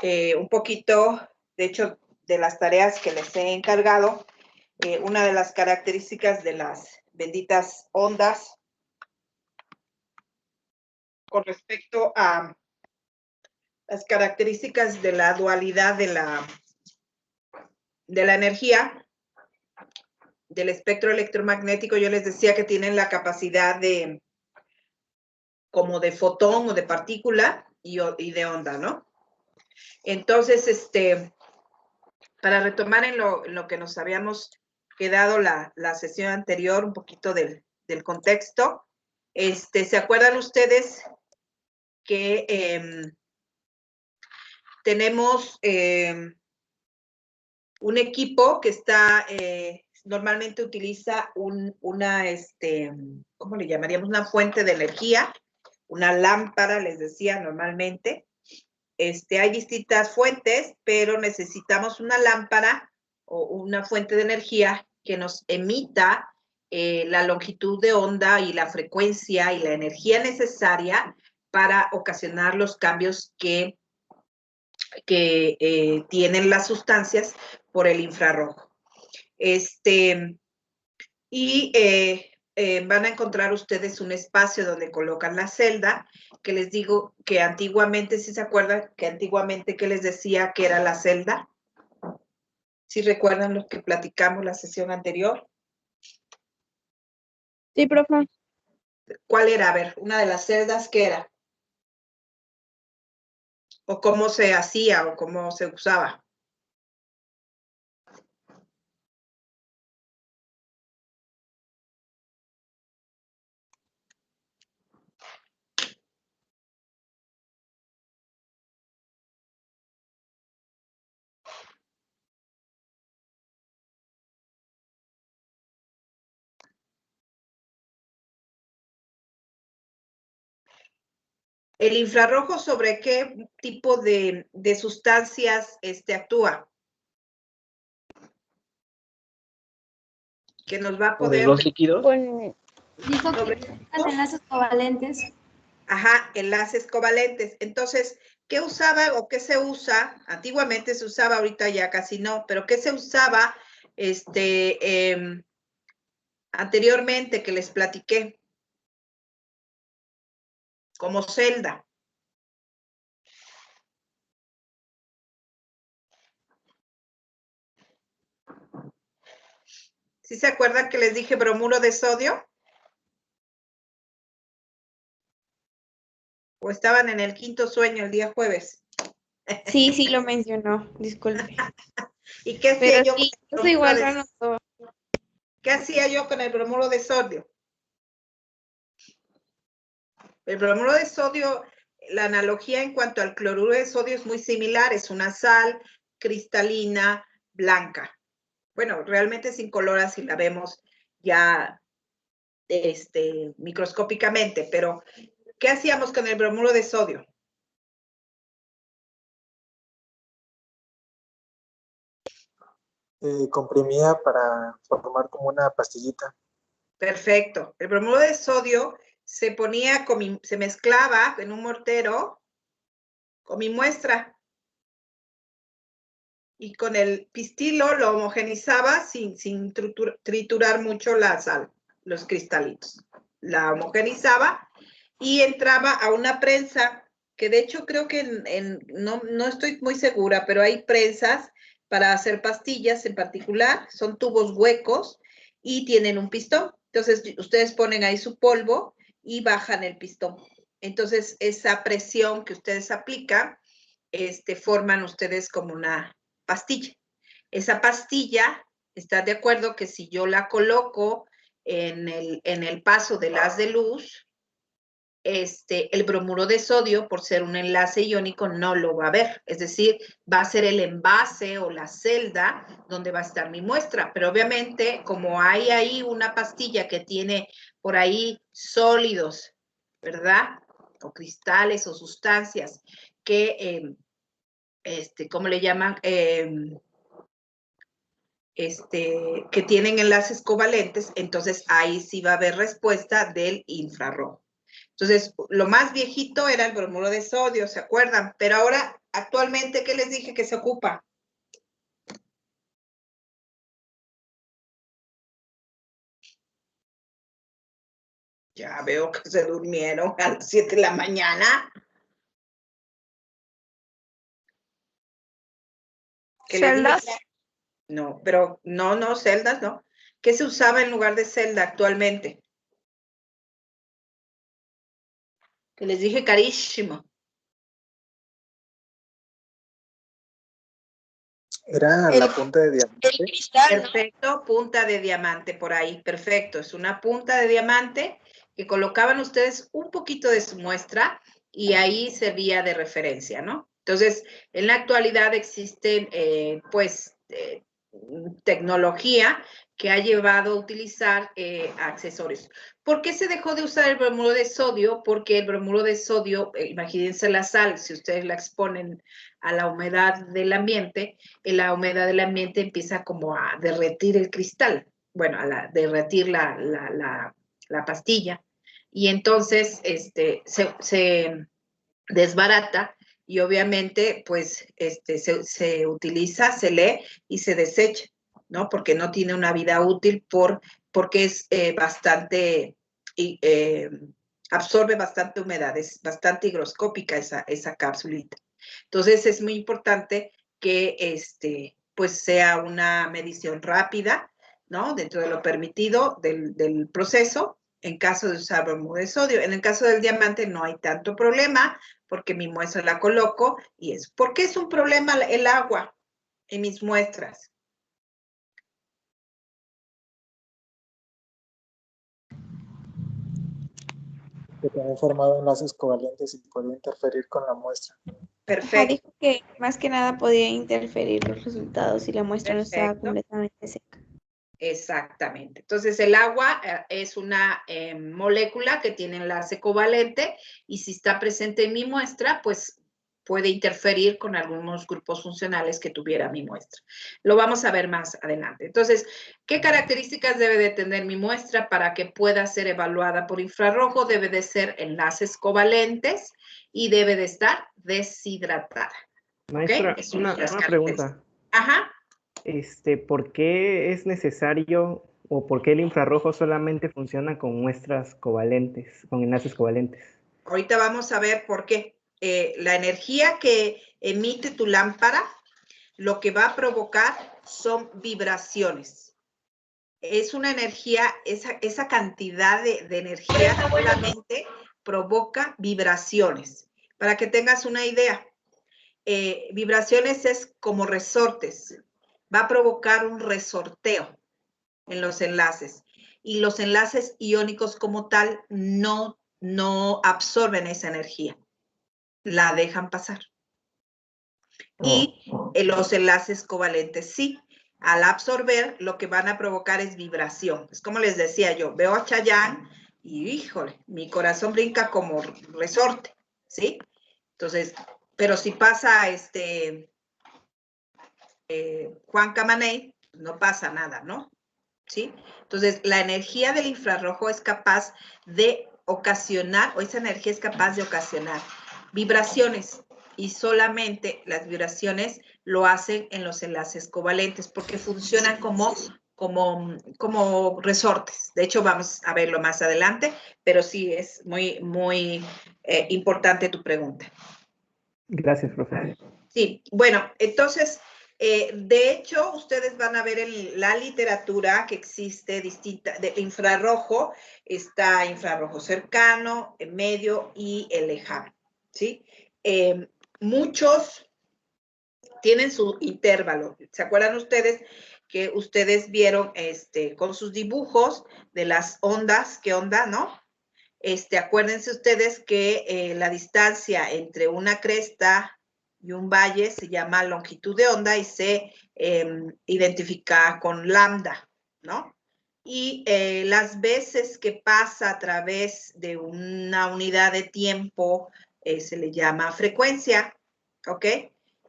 un poquito, de hecho, de las tareas que les he encargado, una de las características de las benditas ondas con respecto a las características de la dualidad de la energía, del espectro electromagnético. Yo les decía que tienen la capacidad de como de fotón o de partícula y de onda, ¿no? Entonces, para retomar en lo que nos habíamos quedado la sesión anterior, un poquito del contexto, ¿se acuerdan ustedes que tenemos un equipo que está, normalmente utiliza una, ¿cómo le llamaríamos? Una fuente de energía, una lámpara, les decía normalmente. Hay distintas fuentes, pero necesitamos una lámpara o una fuente de energía que nos emita la longitud de onda y la frecuencia y la energía necesaria para ocasionar los cambios que tienen las sustancias por el infrarrojo. Van a encontrar ustedes un espacio donde colocan la celda, que les digo que antiguamente, si se acuerdan, que antiguamente que les decía que era la celda. ¿Sí recuerdan lo que platicamos la sesión anterior? Sí, profe. ¿Cuál era? A ver, una de las celdas, ¿qué era? ¿O cómo se hacía o cómo se usaba? ¿El infrarrojo sobre qué tipo de sustancias actúa? Que nos va a poder... ¿Sobre los líquidos? Dijo que enlaces covalentes. Ajá, enlaces covalentes. Entonces, ¿qué usaba o qué se usa? Antiguamente se usaba, ahorita ya casi no, pero ¿qué se usaba anteriormente que les platiqué? Como celda. ¿Sí se acuerdan que les dije bromuro de sodio? ¿O estaban en el quinto sueño el día jueves? Sí, sí lo mencionó, disculpe. ¿Y qué hacía Pero yo? sí, eso igual lo anotó. ¿Qué hacía yo con el bromuro de sodio? El bromuro de sodio, la analogía en cuanto al cloruro de sodio es muy similar, es una sal cristalina blanca. Bueno, realmente es incolora si la vemos ya microscópicamente, pero ¿qué hacíamos con el bromuro de sodio? Comprimía para formar como una pastillita. Perfecto. El bromuro de sodio se mezclaba en un mortero con mi muestra y con el pistilo lo homogenizaba sin triturar mucho la sal, los cristalitos. La homogenizaba y entraba a una prensa que de hecho creo que no estoy muy segura, pero hay prensas para hacer pastillas en particular, son tubos huecos y tienen un pistón. Entonces ustedes ponen ahí su polvo y bajan el pistón. Entonces esa presión que ustedes aplican, forman ustedes como una pastilla. Esa pastilla, ¿estás de acuerdo que si yo la coloco en el paso del haz de luz, el bromuro de sodio, por ser un enlace iónico, no lo va a ver. Es decir, va a ser el envase o la celda donde va a estar mi muestra. Pero obviamente, como hay ahí una pastilla que tiene por ahí sólidos, ¿verdad? O cristales o sustancias que, ¿cómo le llaman? Que tienen enlaces covalentes, entonces ahí sí va a haber respuesta del infrarrojo. Entonces, lo más viejito era el bromuro de sodio, ¿se acuerdan? Pero ahora, actualmente, ¿qué les dije que se ocupa? Ya veo que se durmieron a las 7 de la mañana. ¿Qué les dije? ¿Celdas? No, pero no, celdas, no. ¿Qué se usaba en lugar de celda actualmente? Que les dije carísimo. Era la punta de diamante. El cristal, ¿no? Perfecto, punta de diamante por ahí, perfecto. Es una punta de diamante que colocaban ustedes un poquito de su muestra y ahí servía de referencia, ¿no? Entonces, en la actualidad existen, tecnología que ha llevado a utilizar accesorios. ¿Por qué se dejó de usar el bromuro de sodio? Porque el bromuro de sodio, imagínense la sal, si ustedes la exponen a la humedad del ambiente, la humedad del ambiente empieza como a derretir el cristal, bueno, a derretir la pastilla, y entonces se desbarata y obviamente pues se utiliza, se lee y se desecha, ¿no? Porque no tiene una vida útil porque es bastante, absorbe bastante humedad, es bastante higroscópica esa cápsulita. Entonces es muy importante que pues sea una medición rápida, ¿no? Dentro de lo permitido del proceso, en caso de usar bromuro de sodio. En el caso del diamante no hay tanto problema, porque mi muestra la coloco y es. ¿Por qué es un problema el agua en mis muestras? Que tiene formado enlaces covalentes y puede interferir con la muestra. Perfecto. Dijo que más que nada podía interferir los resultados si la muestra no estaba Perfecto. completamente seca. Exactamente. Entonces, el agua es una molécula que tiene enlace covalente y si está presente en mi muestra, pues puede interferir con algunos grupos funcionales que tuviera mi muestra. Lo vamos a ver más adelante. Entonces, ¿qué características debe de tener mi muestra para que pueda ser evaluada por infrarrojo? Debe de ser enlaces covalentes y debe de estar deshidratada. Maestra, ¿Okay? una pregunta. Ajá. ¿Por qué es necesario o por qué el infrarrojo solamente funciona con muestras covalentes, con enlaces covalentes? Ahorita vamos a ver por qué. La energía que emite tu lámpara, lo que va a provocar son vibraciones. Es una energía, esa cantidad de energía solamente provoca vibraciones. Para que tengas una idea, vibraciones es como resortes. Va a provocar un resorteo en los enlaces. Y los enlaces iónicos como tal no absorben esa energía, la dejan pasar. Y los enlaces covalentes sí, al absorber lo que van a provocar es vibración. Es como les decía yo, veo a Chayanne y híjole, mi corazón brinca como resorte, ¿sí? Entonces, pero si pasa Juan Camaney, no pasa nada, ¿no? ¿Sí? Entonces, la energía del infrarrojo es capaz de ocasionar, o esa energía es capaz de ocasionar vibraciones, y solamente las vibraciones lo hacen en los enlaces covalentes, porque funcionan como resortes. De hecho, vamos a verlo más adelante, pero sí es muy, muy importante tu pregunta. Gracias, profesor. Sí, bueno, entonces, de hecho, ustedes van a ver en la literatura que existe distinta, de infrarrojo, está infrarrojo cercano, medio y el lejano, ¿sí? Muchos tienen su intervalo. ¿Se acuerdan ustedes que ustedes vieron con sus dibujos de las ondas? ¿Qué onda, no? Acuérdense ustedes que la distancia entre una cresta y un valle se llama longitud de onda y se identifica con lambda, ¿no? Y las veces que pasa a través de una unidad de tiempo se le llama frecuencia, ¿ok?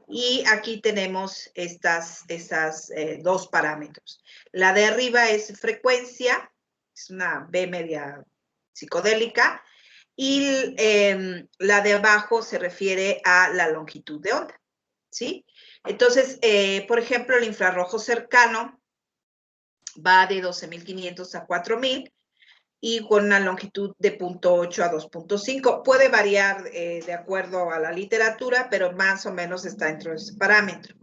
Y aquí tenemos esas dos parámetros. La de arriba es frecuencia, es una B media psicodélica, y la de abajo se refiere a la longitud de onda, ¿sí? Entonces, por ejemplo, el infrarrojo cercano va de 12.500 a 4.000 y con una longitud de 0.8 a 2.5. Puede variar de acuerdo a la literatura, pero más o menos está dentro de ese parámetro.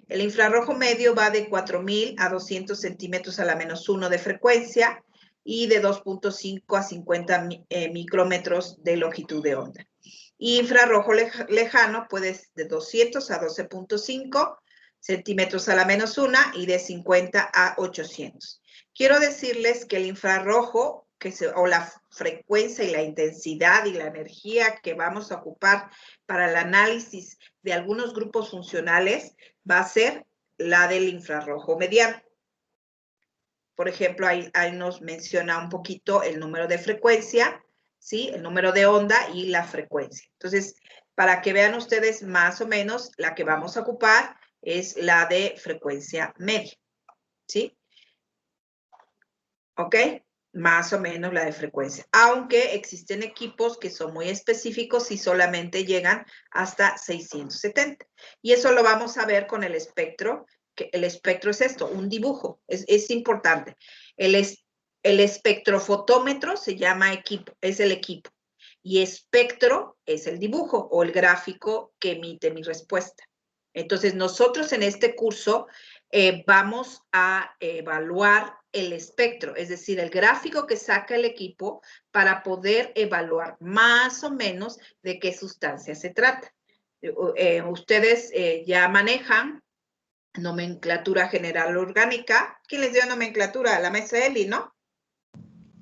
El infrarrojo medio va de 4.000 a 200 centímetros a la -1 de frecuencia y de 2.5 a 50 micrómetros de longitud de onda. Y infrarrojo lejano puede de 200 a 12.5 centímetros a la -1 y de 50 a 800. Quiero decirles que el infrarrojo, o la frecuencia y la intensidad y la energía que vamos a ocupar para el análisis de algunos grupos funcionales va a ser la del infrarrojo mediano. Por ejemplo, ahí nos menciona un poquito el número de frecuencia, ¿sí? El número de onda y la frecuencia. Entonces, para que vean ustedes más o menos, la que vamos a ocupar es la de frecuencia media, ¿sí? ¿Ok? Más o menos la de frecuencia. Aunque existen equipos que son muy específicos y solamente llegan hasta 670. Y eso lo vamos a ver con el espectro, que el espectro es esto, un dibujo. Es importante. El espectrofotómetro se llama equipo, es el equipo. Y espectro es el dibujo o el gráfico que emite mi respuesta. Entonces, nosotros en este curso vamos a evaluar el espectro, es decir, el gráfico que saca el equipo para poder evaluar más o menos de qué sustancia se trata. Ustedes ya manejan nomenclatura general orgánica. ¿Quién les dio nomenclatura? La maestra Eli, ¿no?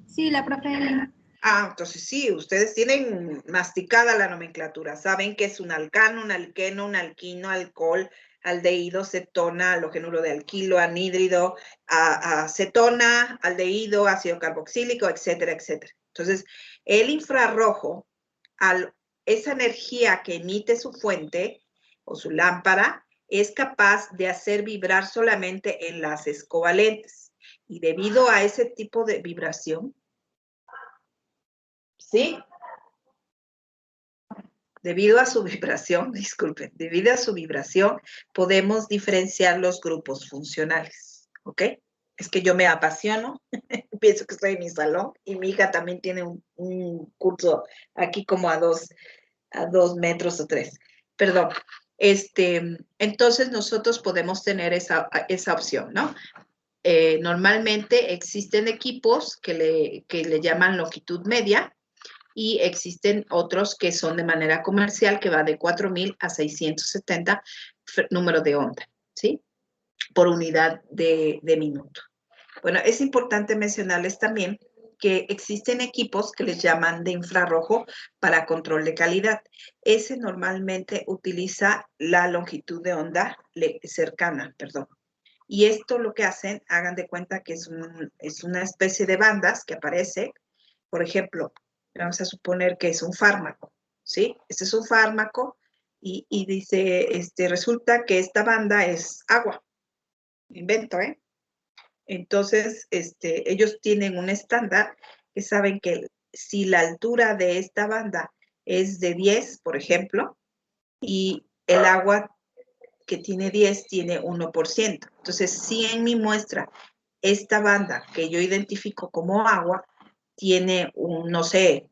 Sí, la profe Eli. Ah, entonces sí, ustedes tienen masticada la nomenclatura. Saben que es un alcano, un alqueno, un alquino, alcohol, aldehído, cetona, halogenuro de alquilo, anhídrido, acetona, aldehído, ácido carboxílico, etcétera, etcétera. Entonces, el infrarrojo, esa energía que emite su fuente o su lámpara, es capaz de hacer vibrar solamente enlaces covalentes. Y debido a ese tipo de vibración, ¿sí? Debido a su vibración, disculpen, debido a su vibración, podemos diferenciar los grupos funcionales, ¿ok? Es que yo me apasiono, pienso que estoy en mi salón y mi hija también tiene un curso aquí como a dos metros o 3. Perdón. Entonces nosotros podemos tener esa opción, ¿no? Normalmente existen equipos que le llaman longitud media, y existen otros que son de manera comercial, que va de 4.000 a 670 número de onda, ¿sí? Por unidad de minuto. Bueno, es importante mencionarles también que existen equipos que les llaman de infrarrojo para control de calidad. Ese normalmente utiliza la longitud de onda cercana, perdón. Y esto lo que hacen, hagan de cuenta que es una especie de bandas que aparece, por ejemplo, vamos a suponer que es un fármaco, ¿sí? Este es un fármaco y dice, resulta que esta banda es agua. Invento, ¿eh? Entonces, ellos tienen un estándar que saben que si la altura de esta banda es de 10, por ejemplo, y el agua que tiene 10 tiene 1%. Entonces, si en mi muestra esta banda que yo identifico como agua tiene no sé,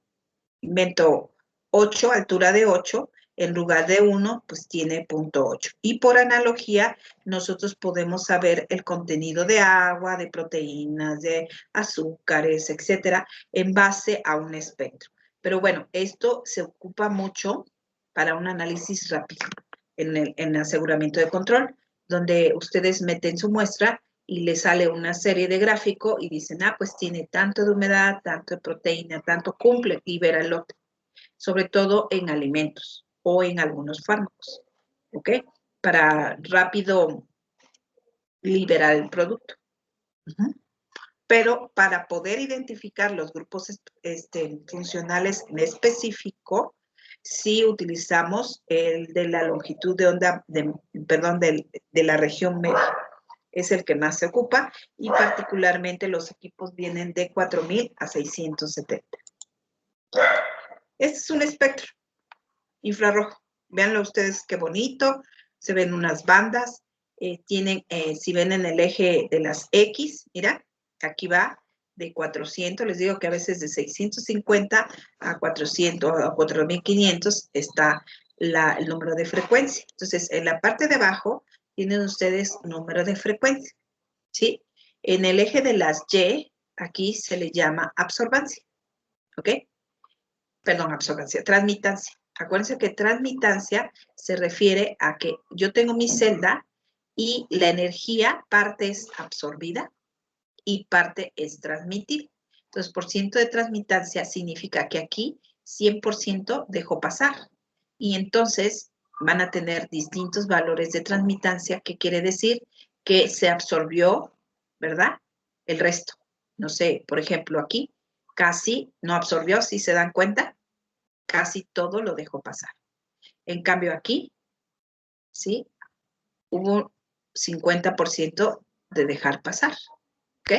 invento 8, altura de 8, en lugar de 1, pues tiene 0.8. Y por analogía, nosotros podemos saber el contenido de agua, de proteínas, de azúcares, etcétera, en base a un espectro. Pero bueno, esto se ocupa mucho para un análisis rápido en el aseguramiento de control, donde ustedes meten su muestra y le sale una serie de gráficos y dicen, pues tiene tanto de humedad, tanto de proteína, tanto cumple, libera el lote, sobre todo en alimentos o en algunos fármacos, ¿ok? Para rápido liberar el producto. Pero para poder identificar los grupos funcionales en específico, sí utilizamos el de la longitud de onda, de la región media. Es el que más se ocupa y particularmente los equipos vienen de 4.000 a 670. Este es un espectro infrarrojo. Véanlo ustedes qué bonito. Se ven unas bandas. Tienen, si ven en el eje de las X, mira, aquí va de 400, les digo que a veces de 650 a 400 a 4500 está el número de frecuencia. Entonces, en la parte de abajo tienen ustedes número de frecuencia, ¿sí? En el eje de las Y, aquí se le llama absorbancia, ¿ok? Perdón, absorbancia, transmitancia. Acuérdense que transmitancia se refiere a que yo tengo mi celda y la energía, parte es absorbida y parte es transmitida. Entonces, por ciento de transmitancia significa que aquí 100% dejó pasar. Y entonces van a tener distintos valores de transmitancia, que quiere decir que se absorbió, ¿verdad? El resto. No sé, por ejemplo, aquí casi no absorbió, si se dan cuenta, casi todo lo dejó pasar. En cambio aquí, ¿sí? Hubo 50% de dejar pasar, ¿ok?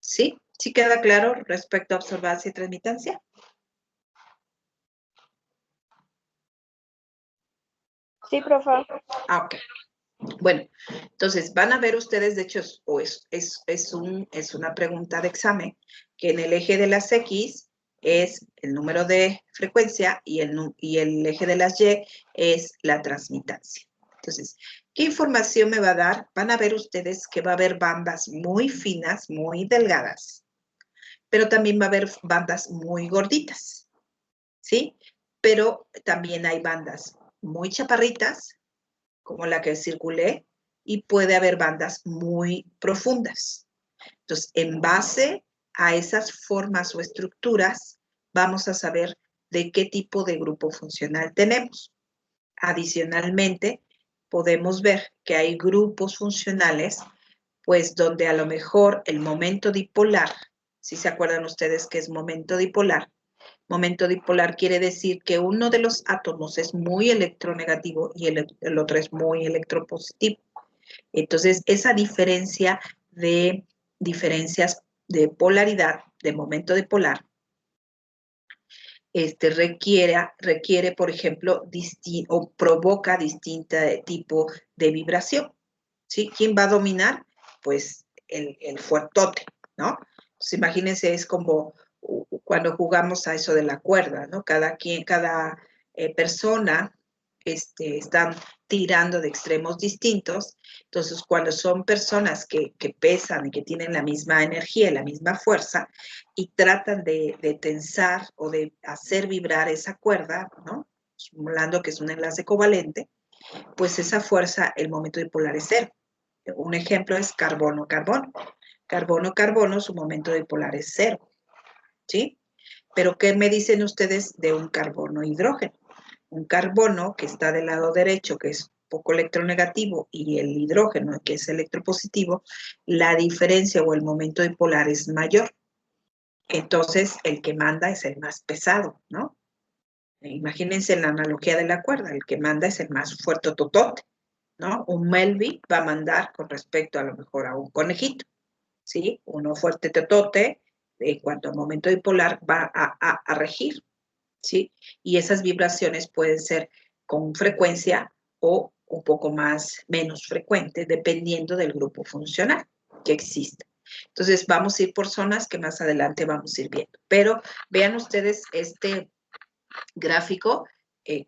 ¿Sí? ¿Sí queda claro respecto a absorbancia y transmitancia? Sí, profe. Ah, ok. Bueno, entonces van a ver ustedes, de hecho, es una pregunta de examen, que en el eje de las X es el número de frecuencia y el eje de las Y es la transmitancia. Entonces, ¿qué información me va a dar? Van a ver ustedes que va a haber bandas muy finas, muy delgadas, pero también va a haber bandas muy gorditas, ¿sí? Pero también hay bandas muy chaparritas, como la que circulé, y puede haber bandas muy profundas. Entonces, en base a esas formas o estructuras, vamos a saber de qué tipo de grupo funcional tenemos. Adicionalmente, podemos ver que hay grupos funcionales, pues donde a lo mejor el momento dipolar, si se acuerdan ustedes que es momento dipolar quiere decir que uno de los átomos es muy electronegativo y el otro es muy electropositivo. Entonces, esa diferencias de polaridad, de momento dipolar, requiere, por ejemplo, o provoca distinto tipo de vibración, ¿sí? ¿Quién va a dominar? Pues el fuertote, ¿no? Pues imagínense, es como cuando jugamos a eso de la cuerda, ¿no? Cada persona están tirando de extremos distintos. Entonces, cuando son personas que pesan y que tienen la misma energía, la misma fuerza, y tratan de tensar o de hacer vibrar esa cuerda, ¿no? Simulando que es un enlace covalente, pues esa fuerza, el momento dipolar es cero. Un ejemplo es carbono-carbono. Carbono-carbono, su momento dipolar es cero, ¿sí? Pero ¿qué me dicen ustedes de un carbono-hidrógeno? Un carbono que está del lado derecho, que es poco electronegativo, y el hidrógeno, que es electropositivo, la diferencia o el momento dipolar es mayor. Entonces, el que manda es el más pesado, ¿no? Imagínense la analogía de la cuerda, el que manda es el más fuerte totote, ¿no? Un Melvin va a mandar con respecto a lo mejor a un conejito, ¿sí? Uno fuerte totote, en cuanto al momento dipolar, va a regir, ¿sí? Y esas vibraciones pueden ser con frecuencia o un poco menos frecuente, dependiendo del grupo funcional que existe. Entonces, vamos a ir por zonas que más adelante vamos a ir viendo. Pero vean ustedes este gráfico,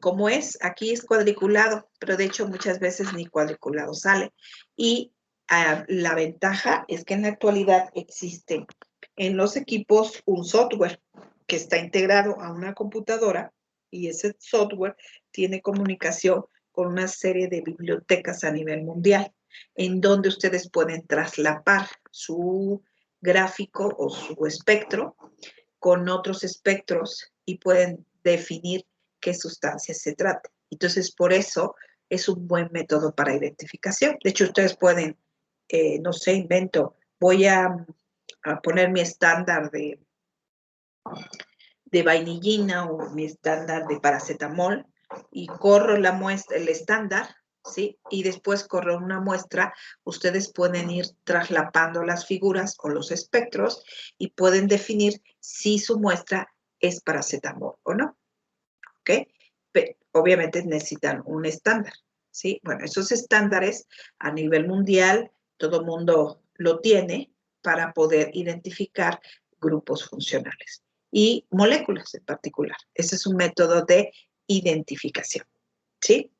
cómo es. Aquí es cuadriculado, pero de hecho muchas veces ni cuadriculado sale. Y la ventaja es que en la actualidad existe en los equipos un software que está integrado a una computadora, y ese software tiene comunicación con una serie de bibliotecas a nivel mundial, en donde ustedes pueden traslapar su gráfico o su espectro con otros espectros y pueden definir qué sustancias se trata. Entonces, por eso es un buen método para identificación. De hecho, ustedes pueden, no sé, voy a poner mi estándar de vainillina o mi estándar de paracetamol y corro la muestra, el estándar, ¿sí? Y después corro una muestra. Ustedes pueden ir traslapando las figuras o los espectros y pueden definir si su muestra es paracetamol o no. ¿Ok? Pero obviamente necesitan un estándar, ¿sí? Bueno, esos estándares a nivel mundial, todo el mundo lo tiene para poder identificar grupos funcionales y moléculas en particular. Ese es un método de identificación, ¿sí?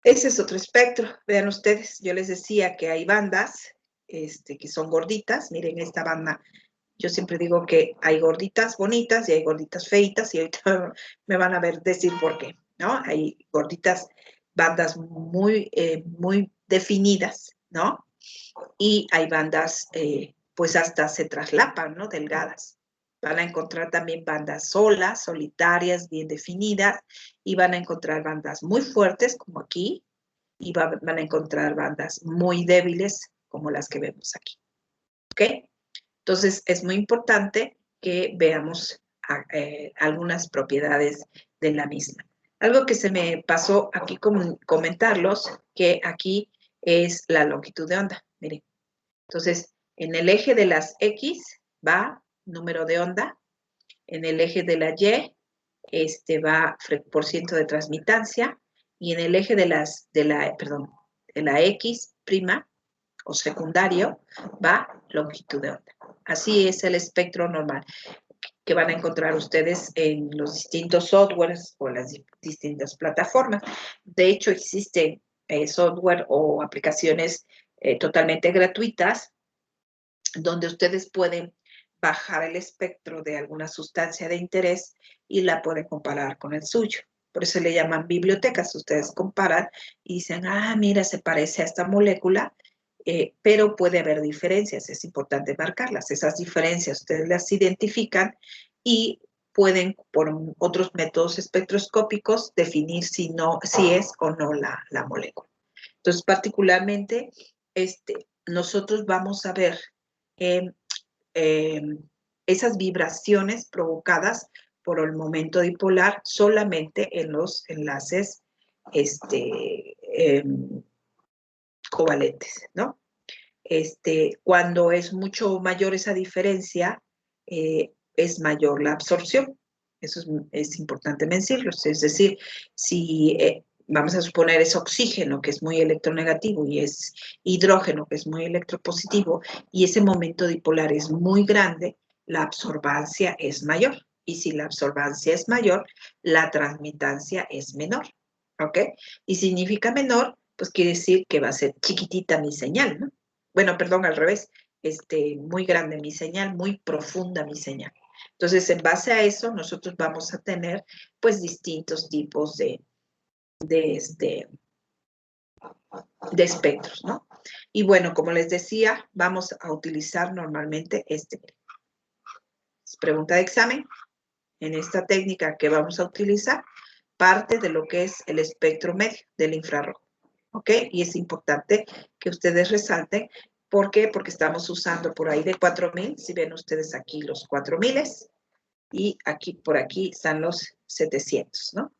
Ese es otro espectro. Vean ustedes, yo les decía que hay bandas que son gorditas. Miren esta banda. Yo siempre digo que hay gorditas bonitas y hay gorditas feitas y ahorita me van a ver decir por qué, ¿no? Hay gorditas, bandas muy, muy definidas, ¿no? Y hay bandas, pues hasta se traslapan, ¿no? Delgadas. Van a encontrar también bandas solas, solitarias, bien definidas, y van a encontrar bandas muy fuertes, como aquí, y van a encontrar bandas muy débiles, como las que vemos aquí. ¿Ok? Entonces, es muy importante que veamos algunas propiedades de la misma. Algo que se me pasó aquí comentarlos, que aquí es la longitud de onda. Miren. Entonces, en el eje de las X va número de onda, en el eje de la Y va % de transmitancia, y en el eje de la X prima o secundario va longitud de onda. Así es el espectro normal que van a encontrar ustedes en los distintos softwares o las distintas plataformas. De hecho, existen software o aplicaciones totalmente gratuitas donde ustedes pueden bajar el espectro de alguna sustancia de interés y la pueden comparar con el suyo. Por eso le llaman bibliotecas. Ustedes comparan y dicen, ah, mira, se parece a esta molécula, pero puede haber diferencias. Es importante marcarlas. Esas diferencias ustedes las identifican y pueden, por otros métodos espectroscópicos, definir si es o no la molécula. Entonces, particularmente, nosotros vamos a ver esas vibraciones provocadas por el momento dipolar solamente en los enlaces covalentes, ¿no? Cuando es mucho mayor esa diferencia, es mayor la absorción. Eso es importante mencionarlo. Es decir, si vamos a suponer es oxígeno, que es muy electronegativo, y es hidrógeno, que es muy electropositivo, y ese momento dipolar es muy grande, la absorbancia es mayor. Y si la absorbancia es mayor, la transmitancia es menor. ¿Ok? Y significa menor, pues quiere decir que va a ser chiquitita mi señal, ¿no? Bueno, perdón, al revés. Muy grande mi señal, muy profunda mi señal. Entonces, en base a eso, nosotros vamos a tener, pues, distintos tipos de espectros, ¿no? Y bueno, como les decía, vamos a utilizar normalmente pregunta de examen. En esta técnica que vamos a utilizar, parte de lo que es el espectro medio del infrarrojo. ¿Ok? Y es importante que ustedes resalten. ¿Por qué? Porque estamos usando por ahí de 4000. Si ven ustedes aquí los 4000 y aquí por aquí están los 700, ¿no?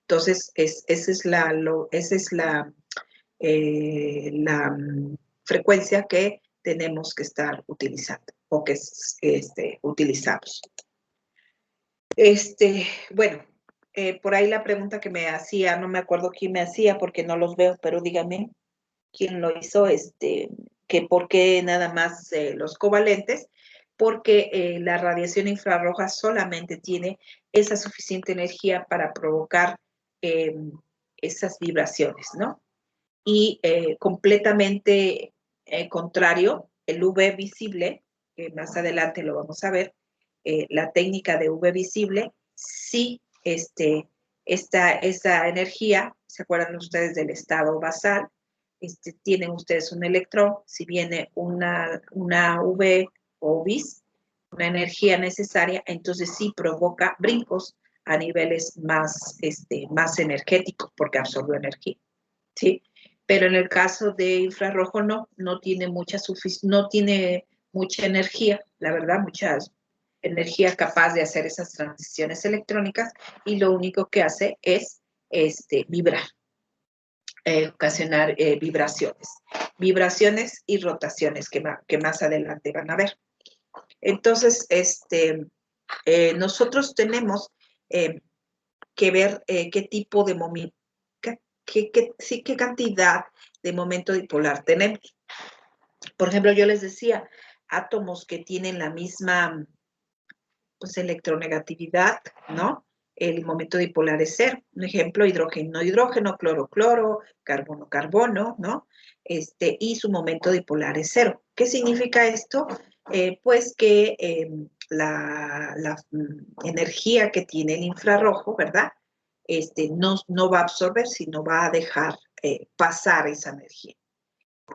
Entonces, esa es la frecuencia que tenemos que estar utilizando o que utilizamos. Bueno, por ahí la pregunta que me hacía, no me acuerdo quién me hacía porque no los veo, pero dígame quién lo hizo, que por qué nada más los covalentes, porque la radiación infrarroja solamente tiene esa suficiente energía para provocar esas vibraciones, ¿no? Y completamente contrario, el UV visible, que más adelante lo vamos a ver, la técnica de UV visible, sí, esa energía, ¿se acuerdan ustedes del estado basal? Tienen ustedes un electrón, si viene una UV o vis, una energía necesaria, entonces sí provoca brincos a niveles más energéticos, porque absorbe energía, ¿sí? Pero en el caso de infrarrojo no tiene mucha energía, la verdad, mucha energía capaz de hacer esas transiciones electrónicas, y lo único que hace es vibrar, ocasionar vibraciones y rotaciones que más adelante van a ver. Entonces, nosotros tenemos que ver qué tipo de momento, qué cantidad de momento dipolar tenemos. Por ejemplo, yo les decía, átomos que tienen la misma pues, electronegatividad, ¿no? El momento dipolar es 0. Un ejemplo, hidrógeno, cloro, carbono, ¿no? Y su momento dipolar es 0. ¿Qué significa esto? Pues que la energía que tiene el infrarrojo, ¿verdad? No va a absorber, sino va a dejar pasar esa energía.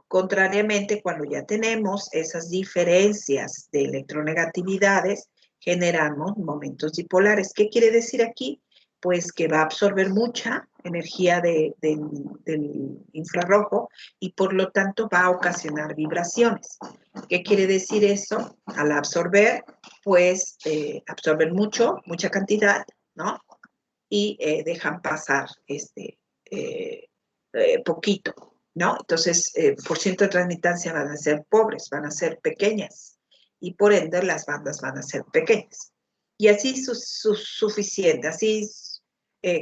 Contrariamente, cuando ya tenemos esas diferencias de electronegatividades, generamos momentos dipolares. ¿Qué quiere decir aquí? Pues que va a absorber mucha energía del infrarrojo y por lo tanto va a ocasionar vibraciones. ¿Qué quiere decir eso? Al absorber, pues absorben mucha cantidad, ¿no? Y dejan pasar poquito, ¿no? Entonces, por ciento de transmitancia van a ser pobres, van a ser pequeñas y por ende las bandas van a ser pequeñas. Y así suficiente, así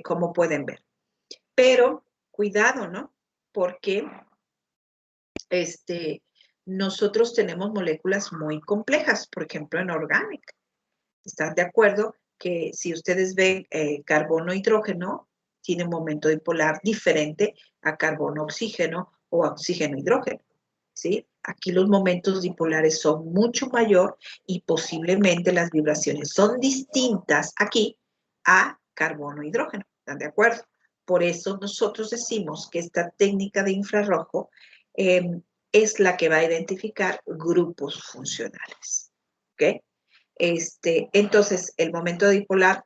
como pueden ver. Pero cuidado, ¿no? Porque nosotros tenemos moléculas muy complejas, por ejemplo, en orgánica. ¿Están de acuerdo que si ustedes ven carbono-hidrógeno, tiene un momento dipolar diferente a carbono-oxígeno o a oxígeno-hidrógeno? ¿Sí? Aquí los momentos dipolares son mucho mayor y posiblemente las vibraciones son distintas aquí a carbono-hidrógeno. ¿Están de acuerdo? Por eso nosotros decimos que esta técnica de infrarrojo es la que va a identificar grupos funcionales. ¿Ok? Entonces, el momento dipolar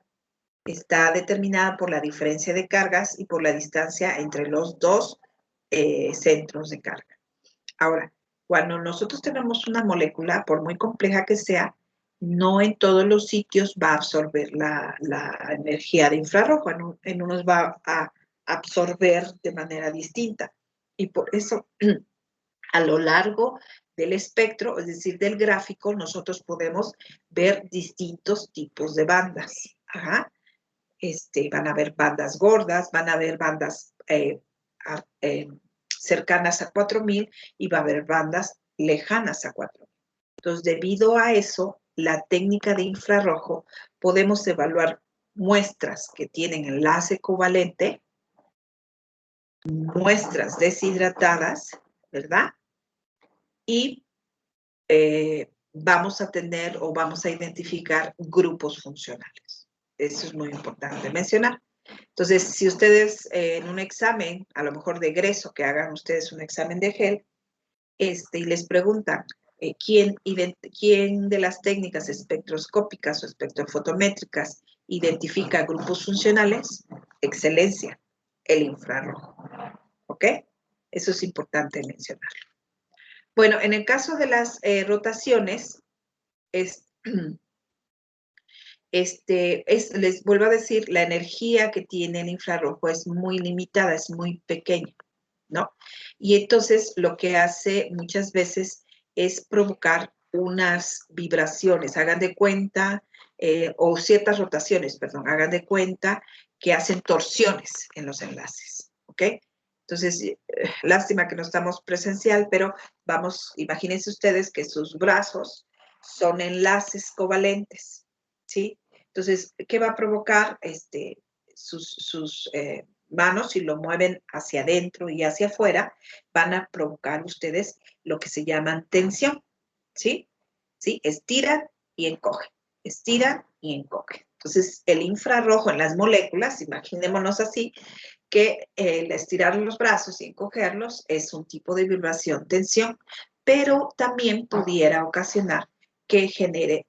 está determinado por la diferencia de cargas y por la distancia entre los dos centros de carga. Ahora, cuando nosotros tenemos una molécula, por muy compleja que sea, no en todos los sitios va a absorber la energía de infrarrojo, en unos va a absorber de manera distinta. Y por eso, a lo largo del espectro, es decir, del gráfico, nosotros podemos ver distintos tipos de bandas. Ajá. Van a haber bandas gordas, van a haber bandas cercanas a 4000 y va a haber bandas lejanas a 4000. Entonces, debido a eso, la técnica de infrarrojo podemos evaluar muestras que tienen enlace covalente, muestras deshidratadas, ¿verdad? Y vamos a tener o vamos a identificar grupos funcionales. Eso es muy importante mencionar. Entonces, si ustedes en un examen, a lo mejor de egreso, que hagan ustedes un examen de GEL, y les preguntan ¿quién de las técnicas espectroscópicas o espectrofotométricas identifica grupos funcionales? Excelencia, el infrarrojo. ¿Ok? Eso es importante mencionarlo. Bueno, en el caso de las rotaciones, les vuelvo a decir, la energía que tiene el infrarrojo es muy limitada, es muy pequeña, ¿no? Y entonces lo que hace muchas veces es provocar unas vibraciones, hagan de cuenta, o ciertas rotaciones, perdón, hagan de cuenta que hacen torsiones en los enlaces, ¿ok? Entonces, lástima que no estamos presencial, pero vamos, imagínense ustedes que sus brazos son enlaces covalentes, ¿sí? Entonces, ¿qué va a provocar? Sus manos, si lo mueven hacia adentro y hacia afuera, van a provocar ustedes lo que se llama tensión, ¿sí? ¿Sí? Estiran y encogen, estiran y encogen. Entonces, el infrarrojo en las moléculas, imaginémonos así, que el estirar los brazos y encogerlos es un tipo de vibración, tensión, pero también pudiera ocasionar que genere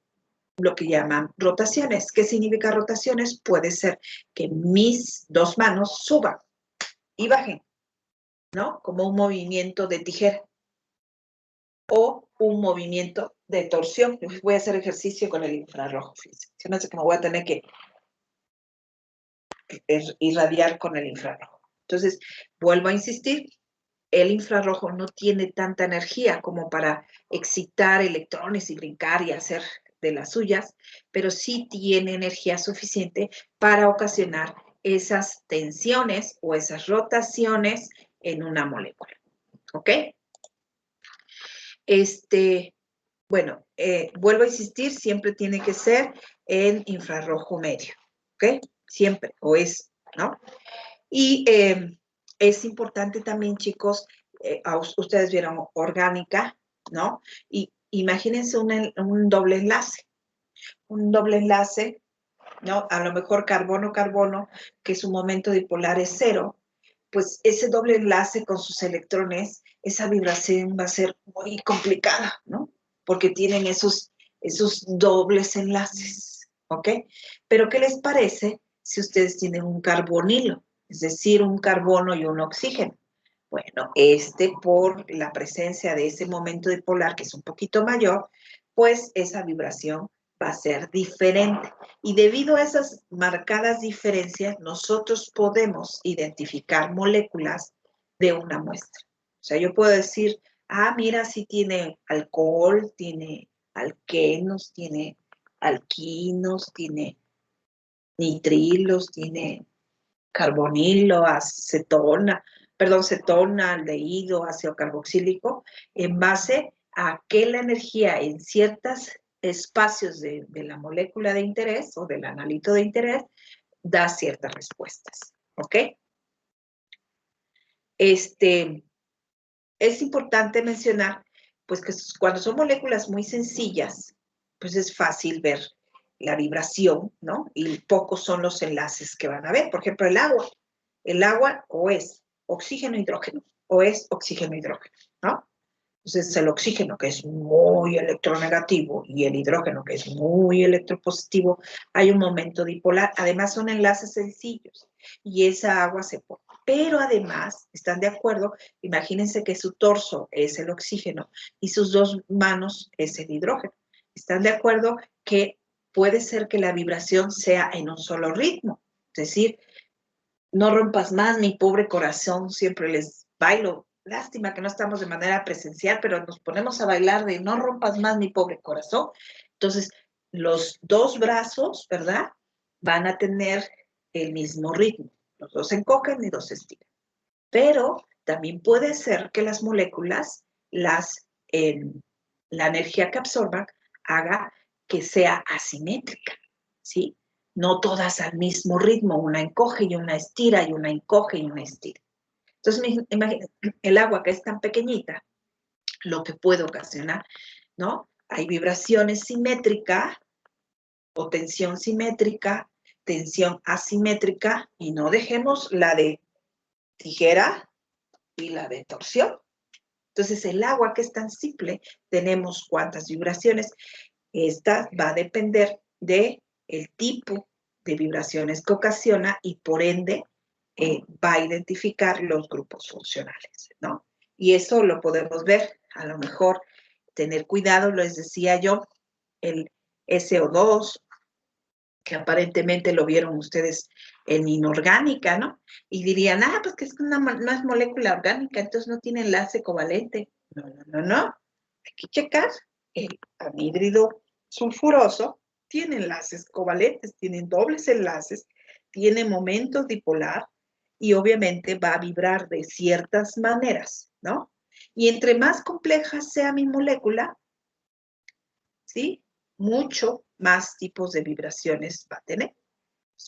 lo que llaman rotaciones. ¿Qué significa rotaciones? Puede ser que mis dos manos suban y bajen, ¿no? Como un movimiento de tijera o un movimiento de torsión. Voy a hacer ejercicio con el infrarrojo, fíjense. Se me hace que me voy a tener que irradiar con el infrarrojo. Entonces, vuelvo a insistir, el infrarrojo no tiene tanta energía como para excitar electrones y brincar y hacer de las suyas, pero sí tiene energía suficiente para ocasionar esas tensiones o esas rotaciones en una molécula. ¿Ok? Bueno, vuelvo a insistir, siempre tiene que ser en infrarrojo medio. ¿Ok? Siempre, o es, ¿no? Y es importante también, chicos, ustedes vieron orgánica, ¿no? Y imagínense un doble enlace. Un doble enlace, ¿no? A lo mejor carbono-carbono, que su momento dipolar es 0, pues ese doble enlace con sus electrones, esa vibración va a ser muy complicada, ¿no? Porque tienen esos dobles enlaces, ¿ok? Pero ¿qué les parece si ustedes tienen un carbonilo? Es decir, un carbono y un oxígeno. Bueno, por la presencia de ese momento dipolar, que es un poquito mayor, pues esa vibración va a ser diferente. Y debido a esas marcadas diferencias, nosotros podemos identificar moléculas de una muestra. O sea, yo puedo decir, mira, sí tiene alcohol, tiene alquenos, tiene alquinos, tiene nitrilos, tiene carbonilo, cetona, aldehído, ácido carboxílico, en base a que la energía en ciertos espacios de la molécula de interés o del analito de interés da ciertas respuestas. ¿Ok? Es importante mencionar, pues, que cuando son moléculas muy sencillas, pues es fácil ver la vibración, ¿no? Y pocos son los enlaces que van a ver. Por ejemplo, el agua. El agua o es oxígeno-hidrógeno o es oxígeno-hidrógeno, ¿no? Entonces, el oxígeno, que es muy electronegativo, y el hidrógeno, que es muy electropositivo, hay un momento dipolar. Además, son enlaces sencillos y esa agua se pone. Pero además, ¿están de acuerdo? Imagínense que su torso es el oxígeno y sus dos manos es el hidrógeno. ¿Están de acuerdo que puede ser que la vibración sea en un solo ritmo? Es decir, no rompas más mi pobre corazón, siempre les bailo. Lástima que no estamos de manera presencial, pero nos ponemos a bailar de no rompas más mi pobre corazón. Entonces, los dos brazos, ¿verdad? Van a tener el mismo ritmo. Los dos se encogen y dos se estiran. Pero también puede ser que las moléculas, la energía que absorban, haga que sea asimétrica, ¿sí? No todas al mismo ritmo, una encoge y una estira, y una encoge y una estira. Entonces, imagínense, el agua que es tan pequeñita, lo que puede ocasionar, ¿no? Hay vibraciones simétricas o tensión simétrica, tensión asimétrica, y no dejemos la de tijera y la de torsión. Entonces, el agua que es tan simple, tenemos cuántas vibraciones. Esta va a depender del tipo de vibraciones que ocasiona y por ende va a identificar los grupos funcionales, ¿no? Y eso lo podemos ver, a lo mejor tener cuidado, les decía yo, el SO2, que aparentemente lo vieron ustedes en inorgánica, ¿no? Y dirían, pues que no es molécula orgánica, entonces no tiene enlace covalente. No. Hay que checar. El anhídrido sulfuroso tiene enlaces covalentes, tiene dobles enlaces, tiene momentos dipolar y obviamente va a vibrar de ciertas maneras, ¿no? Y entre más compleja sea mi molécula, ¿sí? Mucho más tipos de vibraciones va a tener.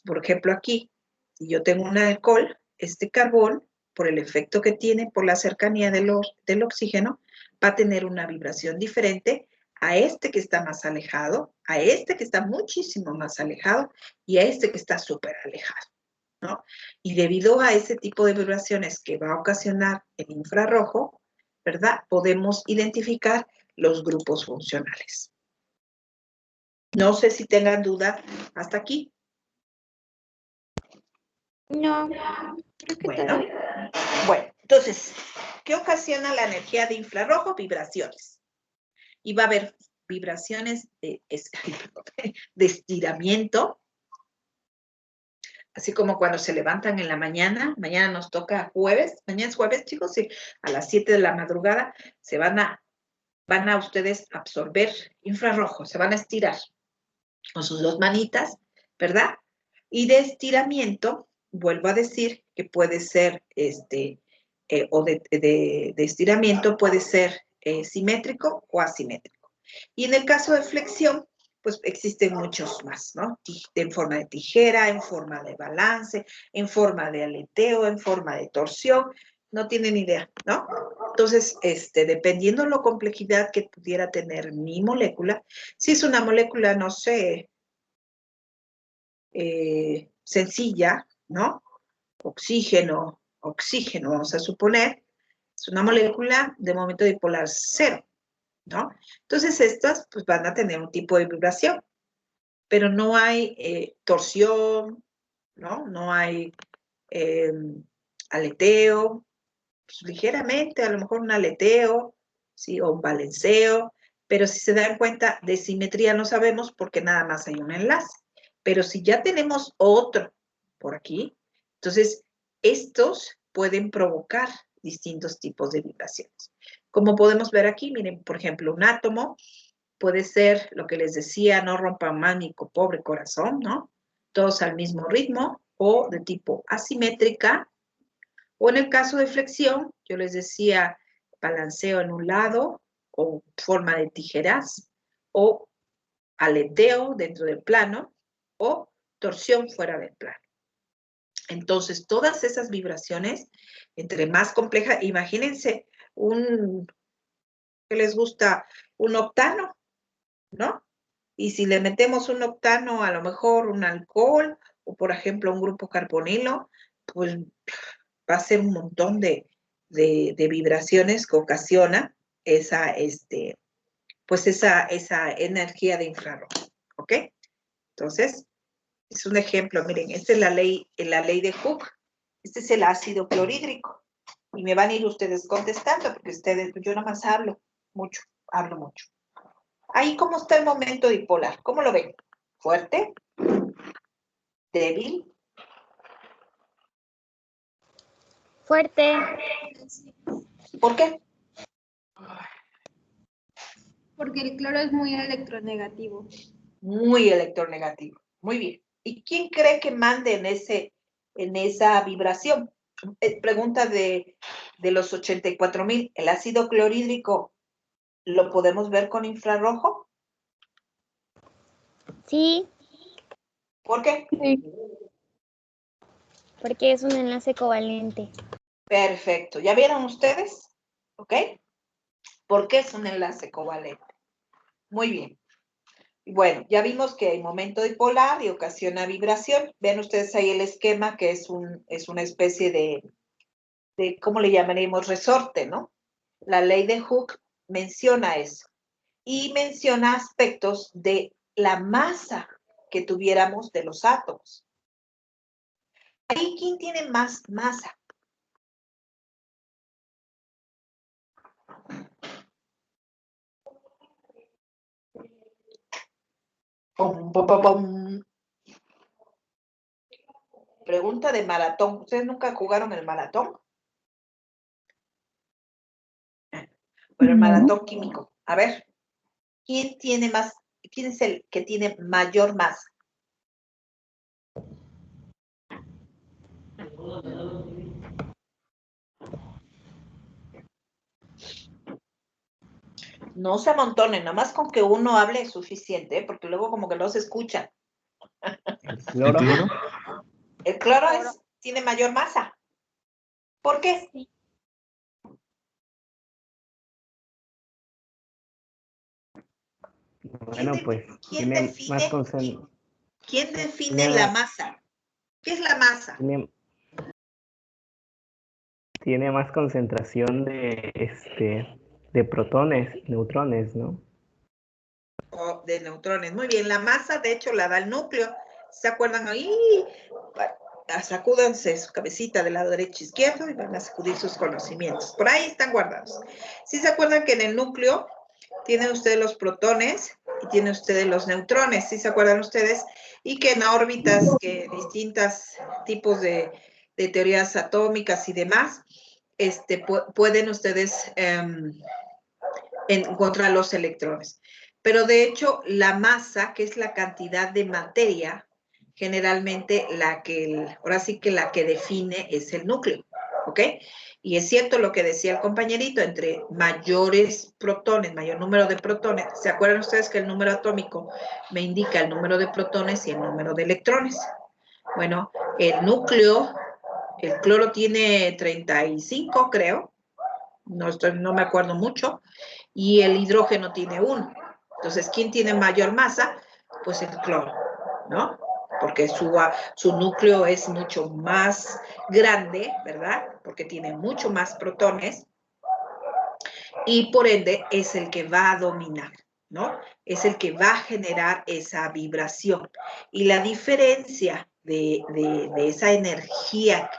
Por ejemplo, aquí, si yo tengo un alcohol, este carbón, por el efecto que tiene, por la cercanía del oxígeno, va a tener una vibración diferente a este que está más alejado, a este que está muchísimo más alejado y a este que está súper alejado, ¿no? Y debido a ese tipo de vibraciones que va a ocasionar el infrarrojo, ¿verdad? Podemos identificar los grupos funcionales. No sé si tengan duda hasta aquí. No, creo que Bueno, entonces, ¿qué ocasiona la energía de infrarrojo? Vibraciones. Y va a haber vibraciones de estiramiento, así como cuando se levantan en la mañana nos toca jueves, mañana es jueves, chicos, y a las 7 de la madrugada se van a van a ustedes absorber infrarrojo, se van a estirar con sus dos manitas, ¿verdad? Y de estiramiento, vuelvo a decir que puede ser, o de estiramiento puede ser simétrico o asimétrico. Y en el caso de flexión, pues existen muchos más, ¿no? En forma de tijera, en forma de balance, en forma de aleteo, en forma de torsión, no tienen idea, ¿no? Entonces, dependiendo de la complejidad que pudiera tener mi molécula, si es una molécula, no sé, sencilla, ¿no? Oxígeno, vamos a suponer, es una molécula de momento dipolar 0, ¿no? Entonces estas pues van a tener un tipo de vibración, pero no hay torsión, ¿no? No hay aleteo, pues, ligeramente, a lo mejor un aleteo, ¿sí? O un balanceo, pero si se dan cuenta, de simetría no sabemos porque nada más hay un enlace. Pero si ya tenemos otro por aquí, entonces estos pueden provocar distintos tipos de vibraciones. Como podemos ver aquí, miren, por ejemplo, un átomo puede ser lo que les decía, no rompa mánico, pobre corazón, ¿no? Todos al mismo ritmo, o de tipo asimétrica, o en el caso de flexión, yo les decía balanceo en un lado, o forma de tijeras, o aleteo dentro del plano, o torsión fuera del plano. Entonces, todas esas vibraciones, entre más compleja, imagínense ¿qué les gusta? Un octano, ¿no? Y si le metemos un octano, a lo mejor un alcohol, o por ejemplo un grupo carbonilo, pues va a ser un montón de vibraciones que ocasiona esa energía de infrarrojo, ¿ok? Entonces, es un ejemplo, miren, esta es la ley de Hooke, este es el ácido clorhídrico, y me van a ir ustedes contestando, porque yo nada más hablo mucho. Ahí, ¿cómo está el momento dipolar? ¿Cómo lo ven? ¿Fuerte? ¿Débil? Fuerte. ¿Por qué? Porque el cloro es muy electronegativo. Muy electronegativo. Muy bien. ¿Y quién cree que mande en esa vibración? Pregunta de los 84,000. ¿El ácido clorhídrico lo podemos ver con infrarrojo? Sí, ¿Por qué? porque es un enlace covalente. Perfecto. ¿Ya vieron ustedes? ¿Ok? ¿Por qué es un enlace covalente? Muy bien. Bueno, ya vimos que hay momento dipolar y ocasiona vibración. Ven ustedes ahí el esquema, que es una especie de, ¿cómo le llamaremos? Resorte, ¿no? La ley de Hooke menciona eso. Y menciona aspectos de la masa que tuviéramos de los átomos. Ahí, ¿quién tiene más masa? Pum, pum, pum, pum. Pregunta de maratón. ¿Ustedes nunca jugaron el maratón? Bueno, el maratón químico. A ver, ¿quién es el que tiene mayor masa? No se amontonen, nomás con que uno hable es suficiente, porque luego como que no se escucha. ¿El cloro? El cloro tiene mayor masa. ¿Por qué? Bueno, pues tiene más concentración. ¿Quién define la masa? ¿Qué es la masa? Tiene más concentración de protones, neutrones, ¿no? O de neutrones. Muy bien, la masa de hecho la da el núcleo. ¿Se acuerdan ahí? Sacúdanse su cabecita del lado derecho e izquierdo y van a sacudir sus conocimientos. Por ahí están guardados. ¿Sí se acuerdan que en el núcleo tienen ustedes los protones y tienen ustedes los neutrones? ¿Sí se acuerdan ustedes? Y que en órbitas, que distintos tipos de teorías atómicas y demás, pueden ustedes en contra de los electrones. Pero de hecho, la masa, que es la cantidad de materia, generalmente ahora sí que la que define es el núcleo, ¿ok? Y es cierto lo que decía el compañerito, entre mayores protones, mayor número de protones, ¿se acuerdan ustedes que el número atómico me indica el número de protones y el número de electrones? Bueno, el núcleo, el cloro tiene 35, creo, no me acuerdo mucho, y el hidrógeno tiene 1. Entonces, ¿quién tiene mayor masa? Pues el cloro, ¿no? Porque su núcleo es mucho más grande, ¿verdad? Porque tiene mucho más protones y por ende es el que va a dominar, ¿no? Es el que va a generar esa vibración. Y la diferencia de esa energía,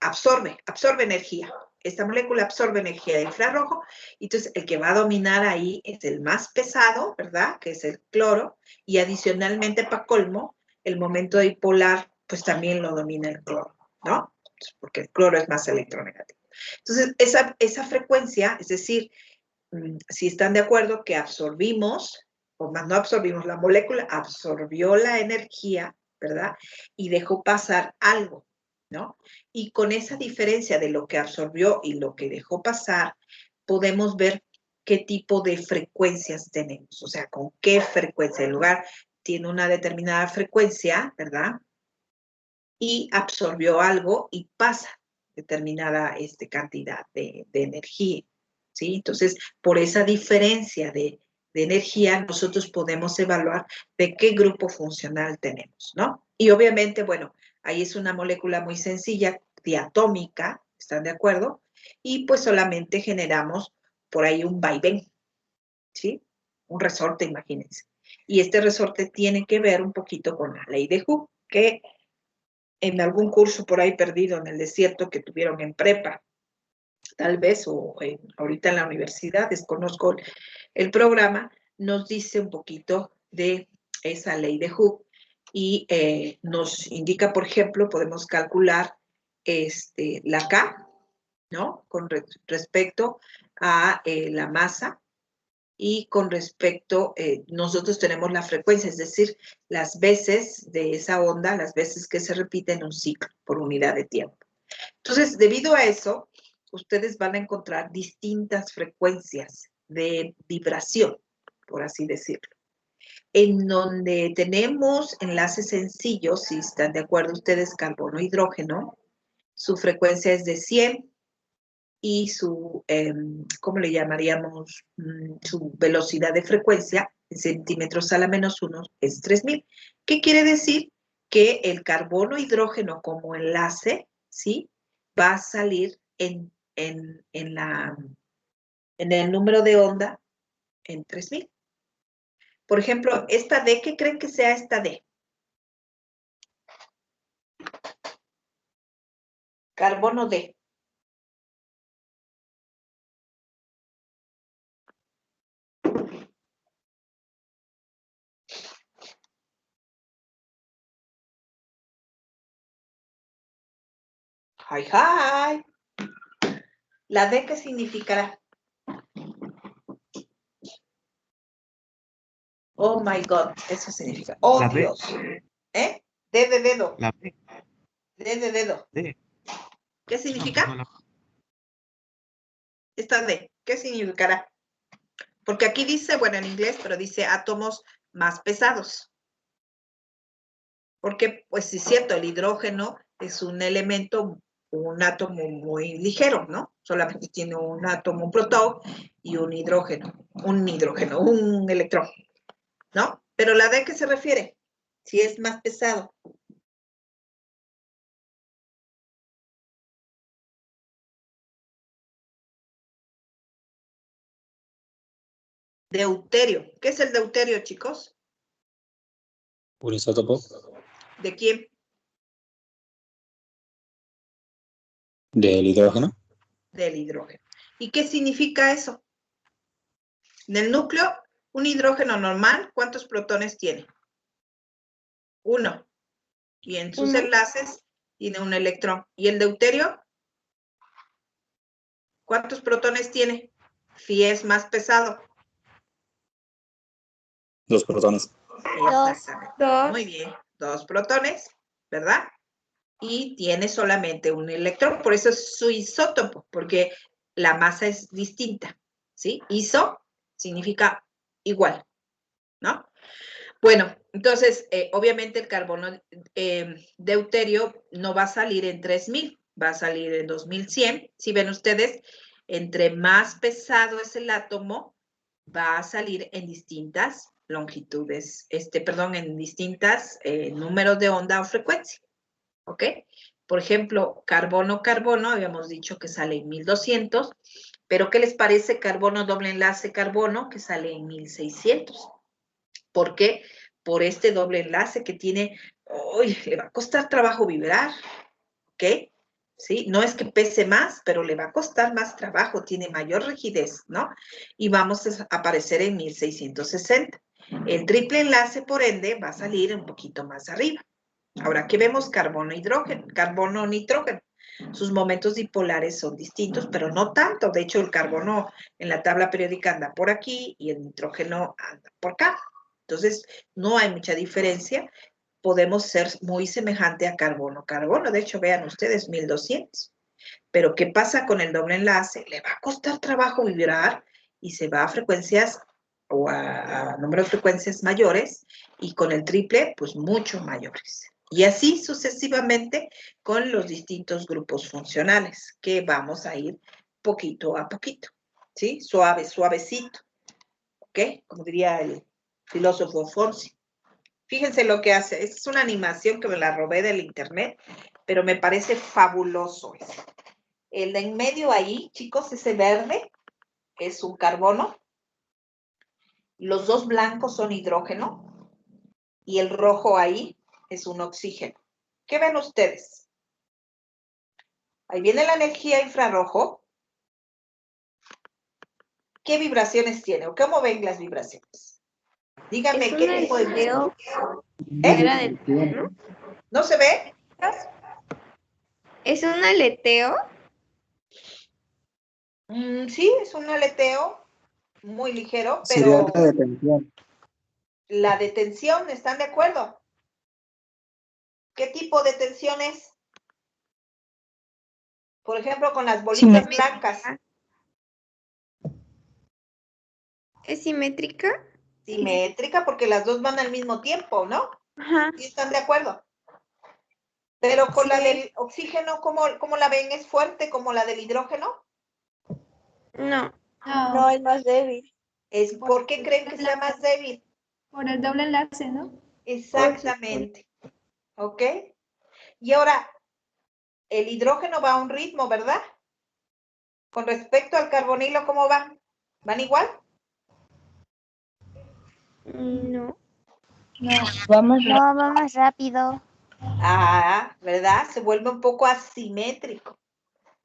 absorbe energía. Esta molécula absorbe energía de infrarrojo, y entonces el que va a dominar ahí es el más pesado, ¿verdad? Que es el cloro, y adicionalmente para colmo, el momento dipolar, pues también lo domina el cloro, ¿no? Porque el cloro es más electronegativo. Entonces, esa frecuencia, es decir, si están de acuerdo que absorbimos, o más no absorbimos, la molécula absorbió la energía, ¿verdad? Y dejó pasar algo, ¿no? Y con esa diferencia de lo que absorbió y lo que dejó pasar, podemos ver qué tipo de frecuencias tenemos, o sea, con qué frecuencia. El lugar tiene una determinada frecuencia, ¿verdad? Y absorbió algo y pasa determinada cantidad de energía, ¿sí? Entonces, por esa diferencia de energía, nosotros podemos evaluar de qué grupo funcional tenemos, ¿no? Y obviamente, bueno, ahí es una molécula muy sencilla, diatómica, ¿están de acuerdo? Y pues solamente generamos por ahí un vaivén, ¿sí? Un resorte, imagínense. Y este resorte tiene que ver un poquito con la ley de Hooke, que en algún curso por ahí perdido en el desierto que tuvieron en prepa, tal vez, o ahorita en la universidad, desconozco el programa, nos dice un poquito de esa ley de Hooke y nos indica, por ejemplo, podemos calcular la K, ¿no? Con respecto a la masa, y con respecto, nosotros tenemos la frecuencia, es decir, las veces de esa onda, las veces que se repite en un ciclo por unidad de tiempo. Entonces, debido a eso, ustedes van a encontrar distintas frecuencias de vibración, por así decirlo. En donde tenemos enlaces sencillos, si están de acuerdo ustedes, carbono-hidrógeno, su frecuencia es de 100, y su, ¿cómo le llamaríamos? Su velocidad de frecuencia en centímetros a la menos 1 es 3000. ¿Qué quiere decir? Que el carbono-hidrógeno como enlace, ¿sí? Va a salir en el número de onda en 3000. Por ejemplo, esta D, ¿qué creen que sea esta D? Carbono D. ¡Hi, hi! ¿La D qué significará? Oh my God, eso significa. Oh La B. Dios. ¿Eh? D de dedo. La B. D de dedo. D. ¿Qué significa? Esta D. ¿Qué significará? Porque aquí dice, bueno, en inglés, pero dice átomos más pesados. Porque, pues sí es cierto, el hidrógeno es un elemento, un átomo muy ligero, ¿no? Solamente tiene un átomo, un protón y un hidrógeno, un electrón, ¿no? Pero la D, ¿a qué se refiere? Si es más pesado. Deuterio. ¿Qué es el deuterio, chicos? ¿Un isótopo ¿De quién? del hidrógeno? Del hidrógeno. ¿Y qué significa eso? En el núcleo, un hidrógeno normal, ¿cuántos protones tiene? 1. Y en sus enlaces tiene un electrón. ¿Y el deuterio? ¿Cuántos protones tiene? Fi es más pesado. Dos protones. Exactamente. Dos. Muy bien. 2 protones, ¿verdad? Y tiene solamente un electrón, por eso es su isótopo, porque la masa es distinta, ¿sí? Iso significa igual, ¿no? Bueno, entonces, obviamente el carbono deuterio no va a salir en 3000, va a salir en 2100. Si ven ustedes, entre más pesado es el átomo, va a salir en distintas longitudes, en distintas números de onda o frecuencia, ¿ok? Por ejemplo, carbono, habíamos dicho que sale en 1200, pero ¿qué les parece carbono doble enlace carbono que sale en 1600? ¿Por qué? Por este doble enlace que tiene, uy, le va a costar trabajo vibrar, ¿ok? ¿Sí? No es que pese más, pero le va a costar más trabajo, tiene mayor rigidez, ¿no? Y vamos a aparecer en 1660. El triple enlace, por ende, va a salir un poquito más arriba. Ahora, ¿qué vemos? Carbono-nitrógeno. Sus momentos dipolares son distintos, pero no tanto. De hecho, el carbono en la tabla periódica anda por aquí y el nitrógeno anda por acá. Entonces, no hay mucha diferencia. Podemos ser muy semejante a carbono. Carbono, de hecho, vean ustedes, 1200. Pero, ¿qué pasa con el doble enlace? Le va a costar trabajo vibrar y se va a frecuencias o a número de frecuencias mayores, y con el triple, pues mucho mayores. Y así sucesivamente con los distintos grupos funcionales, que vamos a ir poquito a poquito, ¿sí? Suave, suavecito, ¿ok? Como diría el filósofo Fonsi. Fíjense lo que hace. Esta es una animación que me la robé del internet, pero me parece fabuloso eso. El de en medio ahí, chicos, ese verde es un carbono. Los dos blancos son hidrógeno. Y el rojo ahí es un oxígeno. ¿Qué ven ustedes? Ahí viene la energía infrarrojo. ¿Qué vibraciones tiene? ¿O cómo ven las vibraciones? Díganme Es qué un tipo de aleteo. ¿Eh? Era del, ¿no? ¿No se ve? Es un aleteo. Sí, es un aleteo muy ligero, Sería pero la detención. la detención, ¿están de acuerdo? ¿Qué tipo de tensión es? Por ejemplo, con las bolitas blancas. ¿Es simétrica? Simétrica, porque las dos van al mismo tiempo, ¿no? Ajá. ¿Sí están de acuerdo? Pero con Sí. la del oxígeno, ¿cómo la ven? ¿Es fuerte como la del hidrógeno? No. No, es más débil. ¿Por qué creen que sea más débil? por el doble enlace, ¿no? Exactamente. ¿Ok? Y ahora, el hidrógeno va a un ritmo, ¿verdad? Con respecto al carbonilo, ¿cómo van? ¿Van igual? No. No, No, va más rápido. Ah, ¿verdad? Se vuelve un poco asimétrico.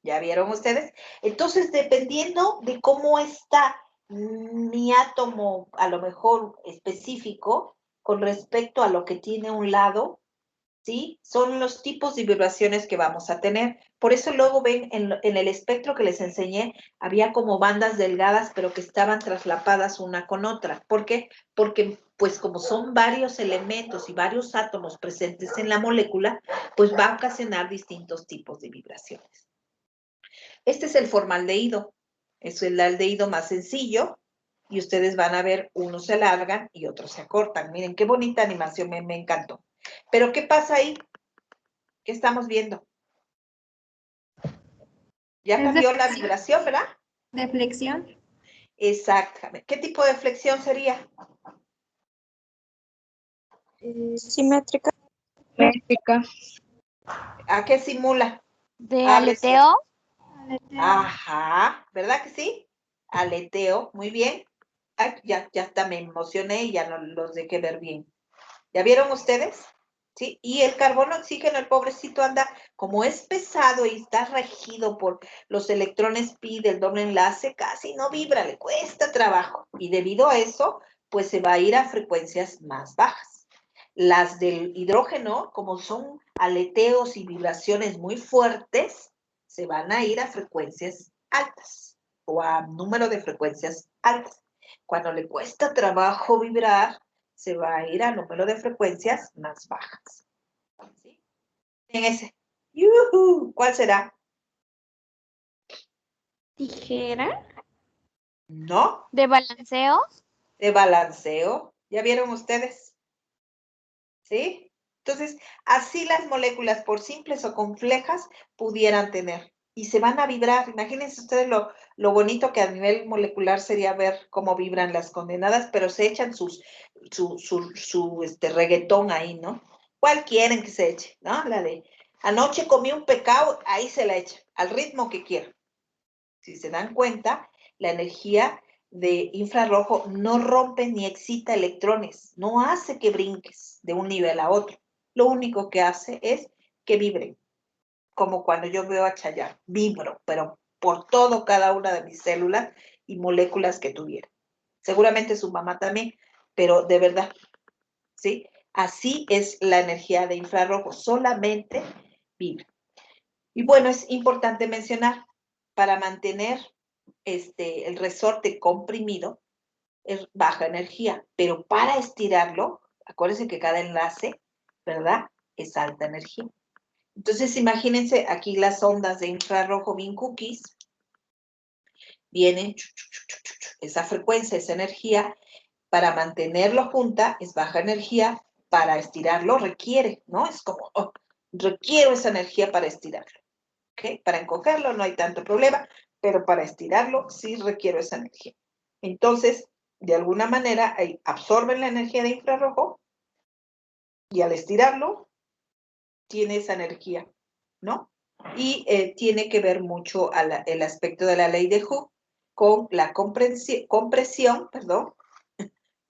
¿Ya vieron ustedes? Entonces, dependiendo de cómo está mi átomo, a lo mejor específico, con respecto a lo que tiene un lado, ¿sí? Son los tipos de vibraciones que vamos a tener. Por eso luego ven en el espectro que les enseñé, había como bandas delgadas, pero que estaban traslapadas una con otra. ¿Por qué? Porque, pues, como son varios elementos y varios átomos presentes en la molécula, pues va a ocasionar distintos tipos de vibraciones. Este es el formaldehído. Es el aldehído más sencillo. Y ustedes van a ver, unos se alargan y otros se acortan. Miren, qué bonita animación, me encantó. Pero, ¿qué pasa ahí? ¿Qué estamos viendo? Ya Es cambió la vibración, ¿verdad? de flexión. Exactamente. ¿Qué tipo de flexión sería? Simétrica. ¿A qué simula? De A ver si- aleteo. Ajá, ¿verdad que sí? Aleteo, muy bien. Ay, ya hasta me emocioné y ya no los dejé ver bien. ¿Ya vieron ustedes? ¿Sí? Y el carbono oxígeno, el pobrecito anda, como es pesado y está regido por los electrones pi del doble enlace, casi no vibra, le cuesta trabajo. Y debido a eso, pues se va a ir a frecuencias más bajas. Las del hidrógeno, como son aleteos y vibraciones muy fuertes, se van a ir a frecuencias altas. o a número de frecuencias altas. Cuando le cuesta trabajo vibrar, se va a ir a número de frecuencias más bajas. ¿Sí? En ese. ¡Yuhu! ¿Cuál será? ¿Tijera? No, ¿De balanceo? de balanceo. ¿Ya vieron ustedes? ¿Sí? Entonces, así las moléculas, por simples o complejas, pudieran tener. Y se van a vibrar. Imagínense ustedes lo bonito que a nivel molecular sería ver cómo vibran las condenadas, pero se echan su reggaetón ahí, ¿no? ¿Cuál quieren que se eche? ¿No? La de anoche comí un pecado, ahí se la echa, al ritmo que quieran. Si se dan cuenta, la energía de infrarrojo no rompe ni excita electrones, no hace que brinques de un nivel a otro. Lo único que hace es que vibren, como cuando yo veo a Chayanne, vibro, pero por todo cada una de mis células y moléculas que tuviera. Seguramente su mamá también, pero de verdad, ¿sí? Así es la energía de infrarrojo, solamente vibra. Y bueno, es importante mencionar, para mantener el resorte comprimido, es baja energía, pero para estirarlo, acuérdense que cada enlace, ¿verdad? Es alta energía. Entonces, imagínense aquí las ondas de infrarrojo bien cookies, vienen, esa frecuencia, esa energía, para mantenerlo junta es baja energía, para estirarlo requiere, ¿no? Es como, oh, requiero esa energía para estirarlo, ¿ok? Para encogerlo no hay tanto problema, pero para estirarlo sí requiero esa energía. Entonces, de alguna manera, absorben la energía de infrarrojo y al estirarlo, tiene esa energía, ¿no? Y tiene que ver mucho el aspecto de la ley de Hooke con la compresión, perdón,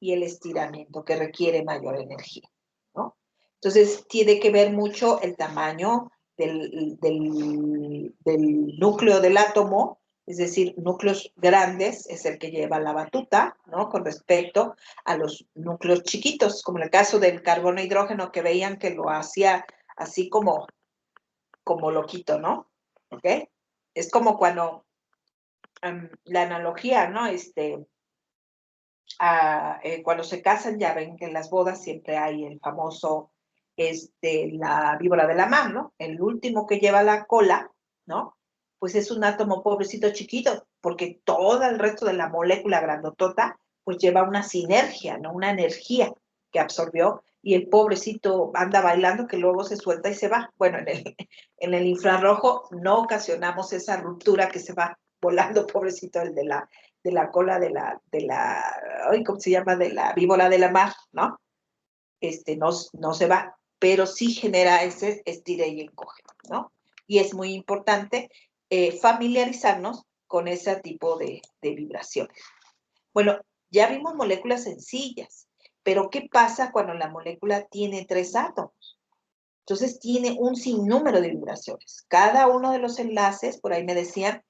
y el estiramiento que requiere mayor energía, ¿no? Entonces, tiene que ver mucho el tamaño del núcleo del átomo, es decir, núcleos grandes es el que lleva la batuta, ¿no? Con respecto a los núcleos chiquitos, como en el caso del carbono e hidrógeno, que veían que lo hacía así como loquito, ¿no? ¿Ok? Es como cuando la analogía, ¿no? Cuando se casan, ya ven que en las bodas siempre hay el famoso, la víbora de la mar, ¿no? El último que lleva la cola, ¿no? Pues es un átomo pobrecito chiquito, porque todo el resto de la molécula grandotota, pues lleva una sinergia, ¿no? Una energía que absorbió, y el pobrecito anda bailando que luego se suelta y se va. Bueno, en el infrarrojo no ocasionamos esa ruptura que se va volando, pobrecito, el de la cola ¿cómo se llama? De la víbora de la mar, ¿no? No se va, pero sí genera ese estire y encoge, ¿no? Y es muy importante familiarizarnos con ese tipo de vibraciones. Bueno, ya vimos moléculas sencillas, pero ¿qué pasa cuando la molécula tiene 3 átomos? Entonces tiene un sinnúmero de vibraciones. Cada uno de los enlaces, por ahí me decían,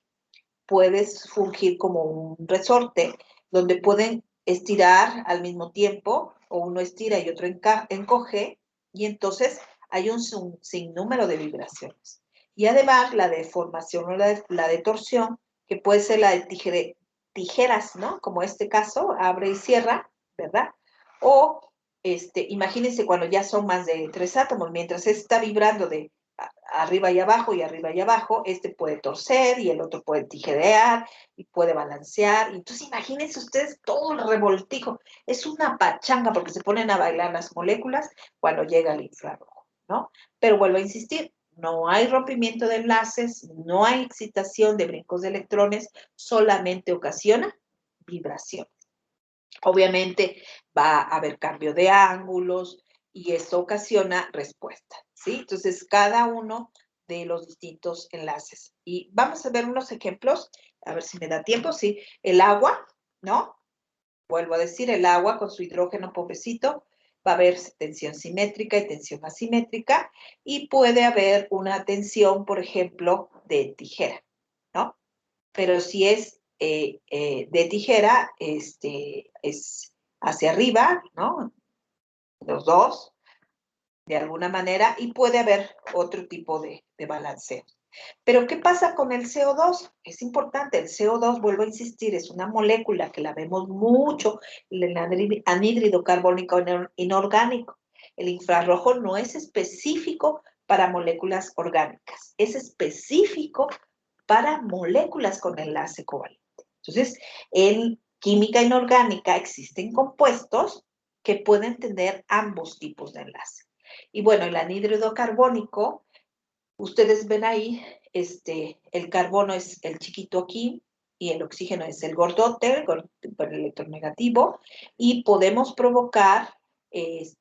puedes fungir como un resorte donde pueden estirar al mismo tiempo, o uno estira y otro encoge, y entonces hay un sinnúmero de vibraciones. Y además la deformación o la de torsión, que puede ser la de tijeras, ¿no? Como este caso, abre y cierra, ¿verdad? O imagínense cuando ya son más de 3 átomos, mientras está vibrando de arriba y abajo, puede torcer y el otro puede tijerear y puede balancear. Entonces imagínense ustedes todo el revoltijo. Es una pachanga porque se ponen a bailar las moléculas cuando llega el infrarrojo, ¿no? Pero vuelvo a insistir, no hay rompimiento de enlaces, no hay excitación de brincos de electrones, solamente ocasiona vibración. Obviamente va a haber cambio de ángulos y eso ocasiona respuesta, ¿sí? Entonces, cada uno de los distintos enlaces. Y vamos a ver unos ejemplos, a ver si me da tiempo, sí. El agua, ¿no? Vuelvo a decir, el agua con su hidrógeno pobrecito, va a haber tensión simétrica y tensión asimétrica, y puede haber una tensión, por ejemplo, de tijera, ¿no? Pero si es de tijera, es hacia arriba, ¿no? Los dos, de alguna manera, y puede haber otro tipo de balanceo. Pero, ¿qué pasa con el CO2? Es importante, el CO2, vuelvo a insistir, es una molécula que la vemos mucho, el anhídrido carbónico inorgánico. El infrarrojo no es específico para moléculas orgánicas, es específico para moléculas con enlace covalente. Entonces, en química inorgánica existen compuestos que pueden tener ambos tipos de enlace. Y bueno, el anhídrido carbónico, ustedes ven ahí, el carbono es el chiquito aquí y el oxígeno es el gordote, el electronegativo, y podemos provocar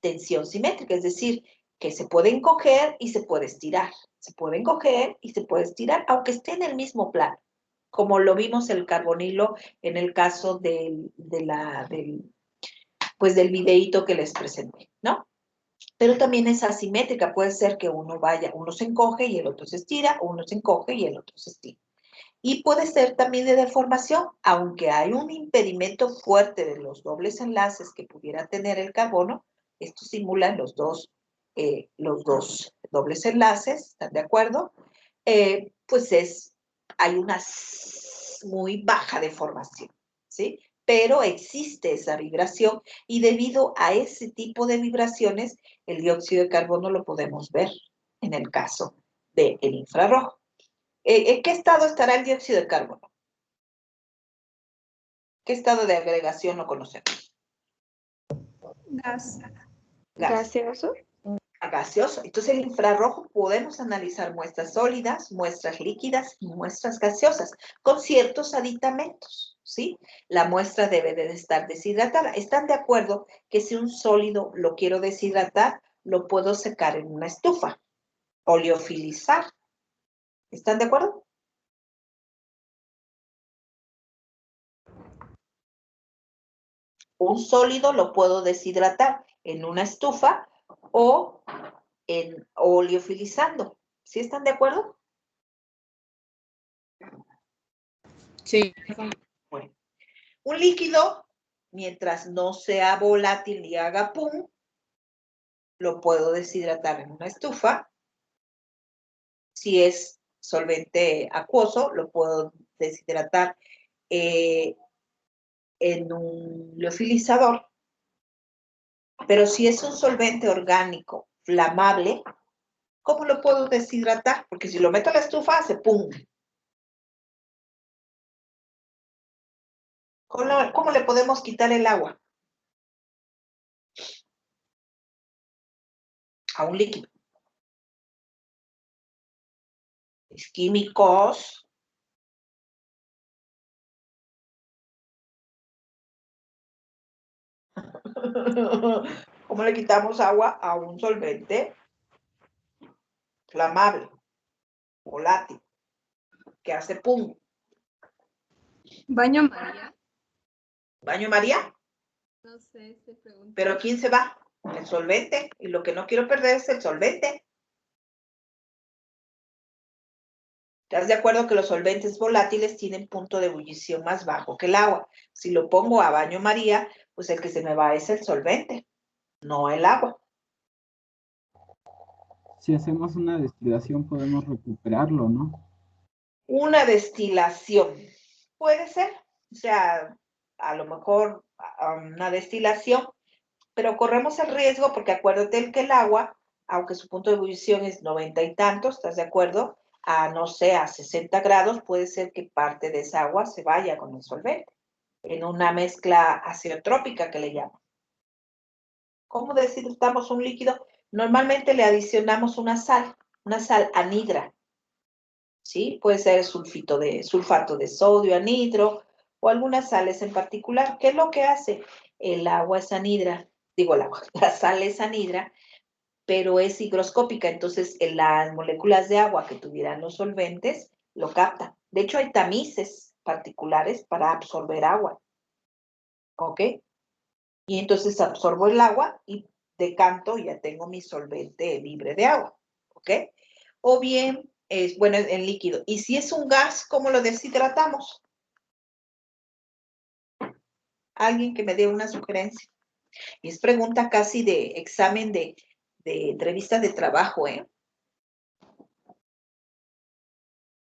tensión simétrica, es decir, que se puede encoger y se puede estirar. Se puede encoger y se puede estirar, aunque esté en el mismo plano, como lo vimos el carbonilo en el caso del videíto que les presenté, ¿no? Pero también es asimétrica, puede ser que uno se encoge y el otro se estira, uno se encoge y el otro se estira. Y puede ser también de deformación, aunque hay un impedimento fuerte de los dobles enlaces que pudiera tener el carbono, estos simulan los dos dobles enlaces, ¿están de acuerdo? Hay una muy baja deformación, ¿sí? Pero existe esa vibración y debido a ese tipo de vibraciones, el dióxido de carbono lo podemos ver en el caso del infrarrojo. ¿En qué estado estará el dióxido de carbono? ¿Qué estado de agregación lo conocemos? Gas. Gaseoso. Gaseoso. Entonces, el infrarrojo podemos analizar muestras sólidas, muestras líquidas y muestras gaseosas con ciertos aditamentos, ¿sí? La muestra debe de estar deshidratada. ¿Están de acuerdo que si un sólido lo quiero deshidratar, lo puedo secar en una estufa? Oleofilizar. ¿Están de acuerdo? Un sólido lo puedo deshidratar en una estufa o en oleofilizando. ¿Sí están de acuerdo? Sí. Bueno, un líquido, mientras no sea volátil ni haga pum, lo puedo deshidratar en una estufa. Si es solvente acuoso, lo puedo deshidratar en un liofilizador. Pero si es un solvente orgánico flamable, ¿cómo lo puedo deshidratar? Porque si lo meto a la estufa, hace pum. ¿Cómo le podemos quitar el agua a un líquido? Es químicos. ¿Cómo le quitamos agua a un solvente flamable, volátil, que hace pum? ¿Baño María? ¿Baño María? No sé, se pregunta. ¿Pero quién se va? El solvente. Y lo que no quiero perder es el solvente. ¿Estás de acuerdo que los solventes volátiles tienen punto de ebullición más bajo que el agua? Si lo pongo a baño María, pues el que se me va es el solvente, no el agua. Si hacemos una destilación podemos recuperarlo, ¿no? Una destilación. Puede ser. O sea, a lo mejor una destilación, pero corremos el riesgo porque acuérdate que el agua, aunque su punto de ebullición es 90 y tantos, ¿estás de acuerdo? No sé, a 60 grados puede ser que parte de esa agua se vaya con el solvente, en una mezcla azeotrópica que le llaman. ¿Cómo deshidratamos un líquido? Normalmente le adicionamos una sal anhidra, ¿sí? Puede ser sulfato de sodio, anhidro, o algunas sales en particular. ¿Qué es lo que hace? El agua es anhidra, la sal es anhidra, pero es higroscópica, entonces las moléculas de agua que tuvieran los solventes lo captan. De hecho, hay tamices particulares para absorber agua, ¿ok? Y entonces absorbo el agua y decanto y ya tengo mi solvente libre de agua, ¿ok? O bien, en líquido. Y si es un gas, ¿cómo lo deshidratamos? Alguien que me dé una sugerencia. Y es pregunta casi de examen de entrevista de trabajo, ¿eh?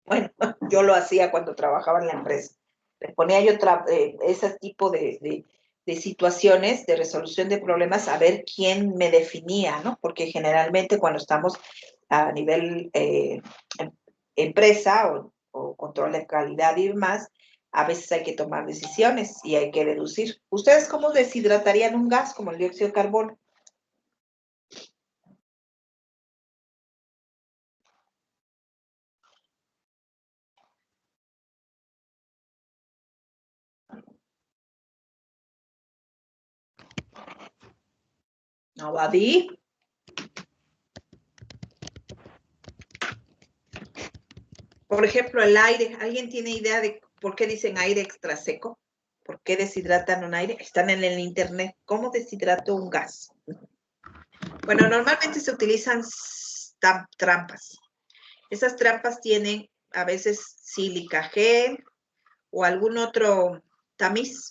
Bueno, yo lo hacía cuando trabajaba en la empresa. Le ponía yo ese tipo de situaciones de resolución de problemas a ver quién me definía, ¿no? Porque generalmente cuando estamos a nivel empresa o control de calidad y demás, a veces hay que tomar decisiones y hay que deducir. ¿Ustedes cómo deshidratarían un gas como el dióxido de carbono? ¿No, Babi? Por ejemplo, el aire. ¿Alguien tiene idea de por qué dicen aire extra seco? ¿Por qué deshidratan un aire? Están en el internet. ¿Cómo deshidrato un gas? Bueno, normalmente se utilizan trampas. Esas trampas tienen a veces sílica gel o algún otro tamiz.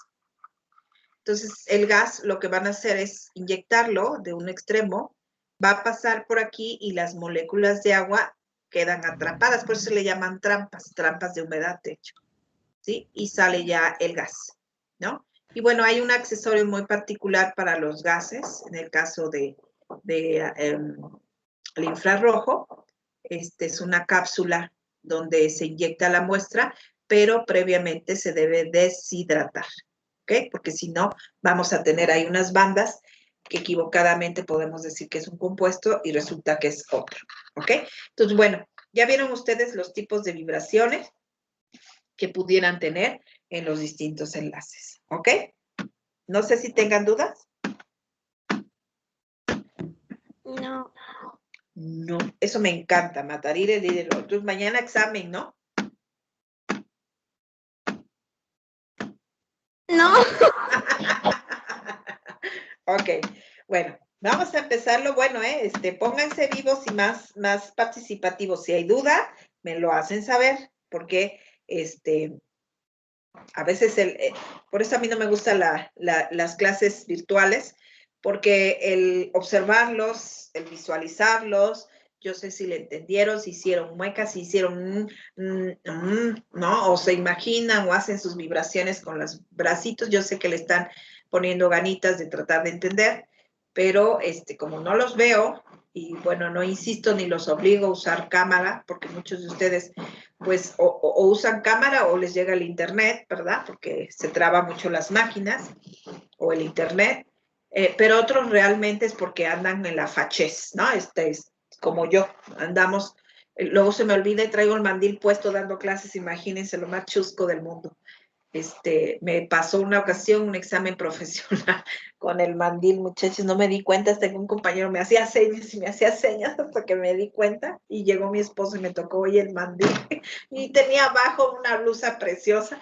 Entonces, el gas lo que van a hacer es inyectarlo de un extremo, va a pasar por aquí y las moléculas de agua quedan atrapadas, por eso se le llaman trampas de humedad, de hecho, ¿sí? Y sale ya el gas, ¿no? Y bueno, hay un accesorio muy particular para los gases, en el caso el infrarrojo, es una cápsula donde se inyecta la muestra, pero previamente se debe deshidratar, ¿ok? Porque si no, vamos a tener ahí unas bandas que equivocadamente podemos decir que es un compuesto y resulta que es otro, ¿ok? Entonces, bueno, ya vieron ustedes los tipos de vibraciones que pudieran tener en los distintos enlaces, ¿ok? No sé si tengan dudas. No. No, eso me encanta, matar ir el líder. Entonces, mañana examen, ¿no? No. Ok, bueno, vamos a empezarlo. Bueno, pónganse vivos y más participativos. Si hay duda, me lo hacen saber, porque a veces por eso a mí no me gustan las clases virtuales, porque el observarlos, el visualizarlos, yo sé si le entendieron, si hicieron muecas, si hicieron, ¿no? O se imaginan o hacen sus vibraciones con los bracitos, yo sé que le están poniendo ganitas de tratar de entender, pero como no los veo, y bueno, no insisto ni los obligo a usar cámara, porque muchos de ustedes pues o usan cámara o les llega el internet, ¿verdad? Porque se traba mucho las máquinas o el internet, pero otros realmente es porque andan en la fachez, ¿no? Es como yo, andamos, luego se me olvida y traigo el mandil puesto dando clases, imagínense lo más chusco del mundo. Me pasó una ocasión un examen profesional con el mandil, muchachos, no me di cuenta, hasta que un compañero me hacía señas y me hacía señas hasta que me di cuenta y llegó mi esposo y me tocó, oye, el mandil y tenía abajo una blusa preciosa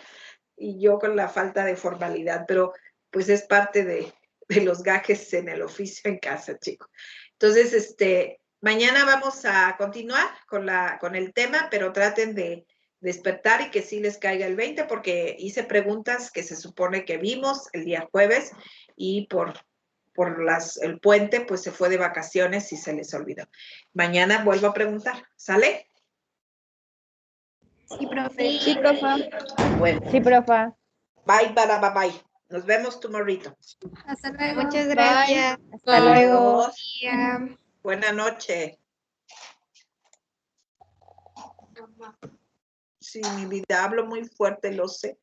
y yo con la falta de formalidad, pero pues es parte de los gajes en el oficio en casa, chicos. Entonces, mañana vamos a continuar con el tema, pero traten de despertar y que sí les caiga el 20, porque hice preguntas que se supone que vimos el día jueves y por el puente, pues se fue de vacaciones y se les olvidó. Mañana vuelvo a preguntar, ¿sale? Sí, profe. Sí, profa. Bueno, Sí, profa. bye. Nos vemos tomorrito. Hasta luego. Muchas gracias. Hasta luego. Adiós. Buenas noches. Sí, mi vida, hablo muy fuerte, lo sé.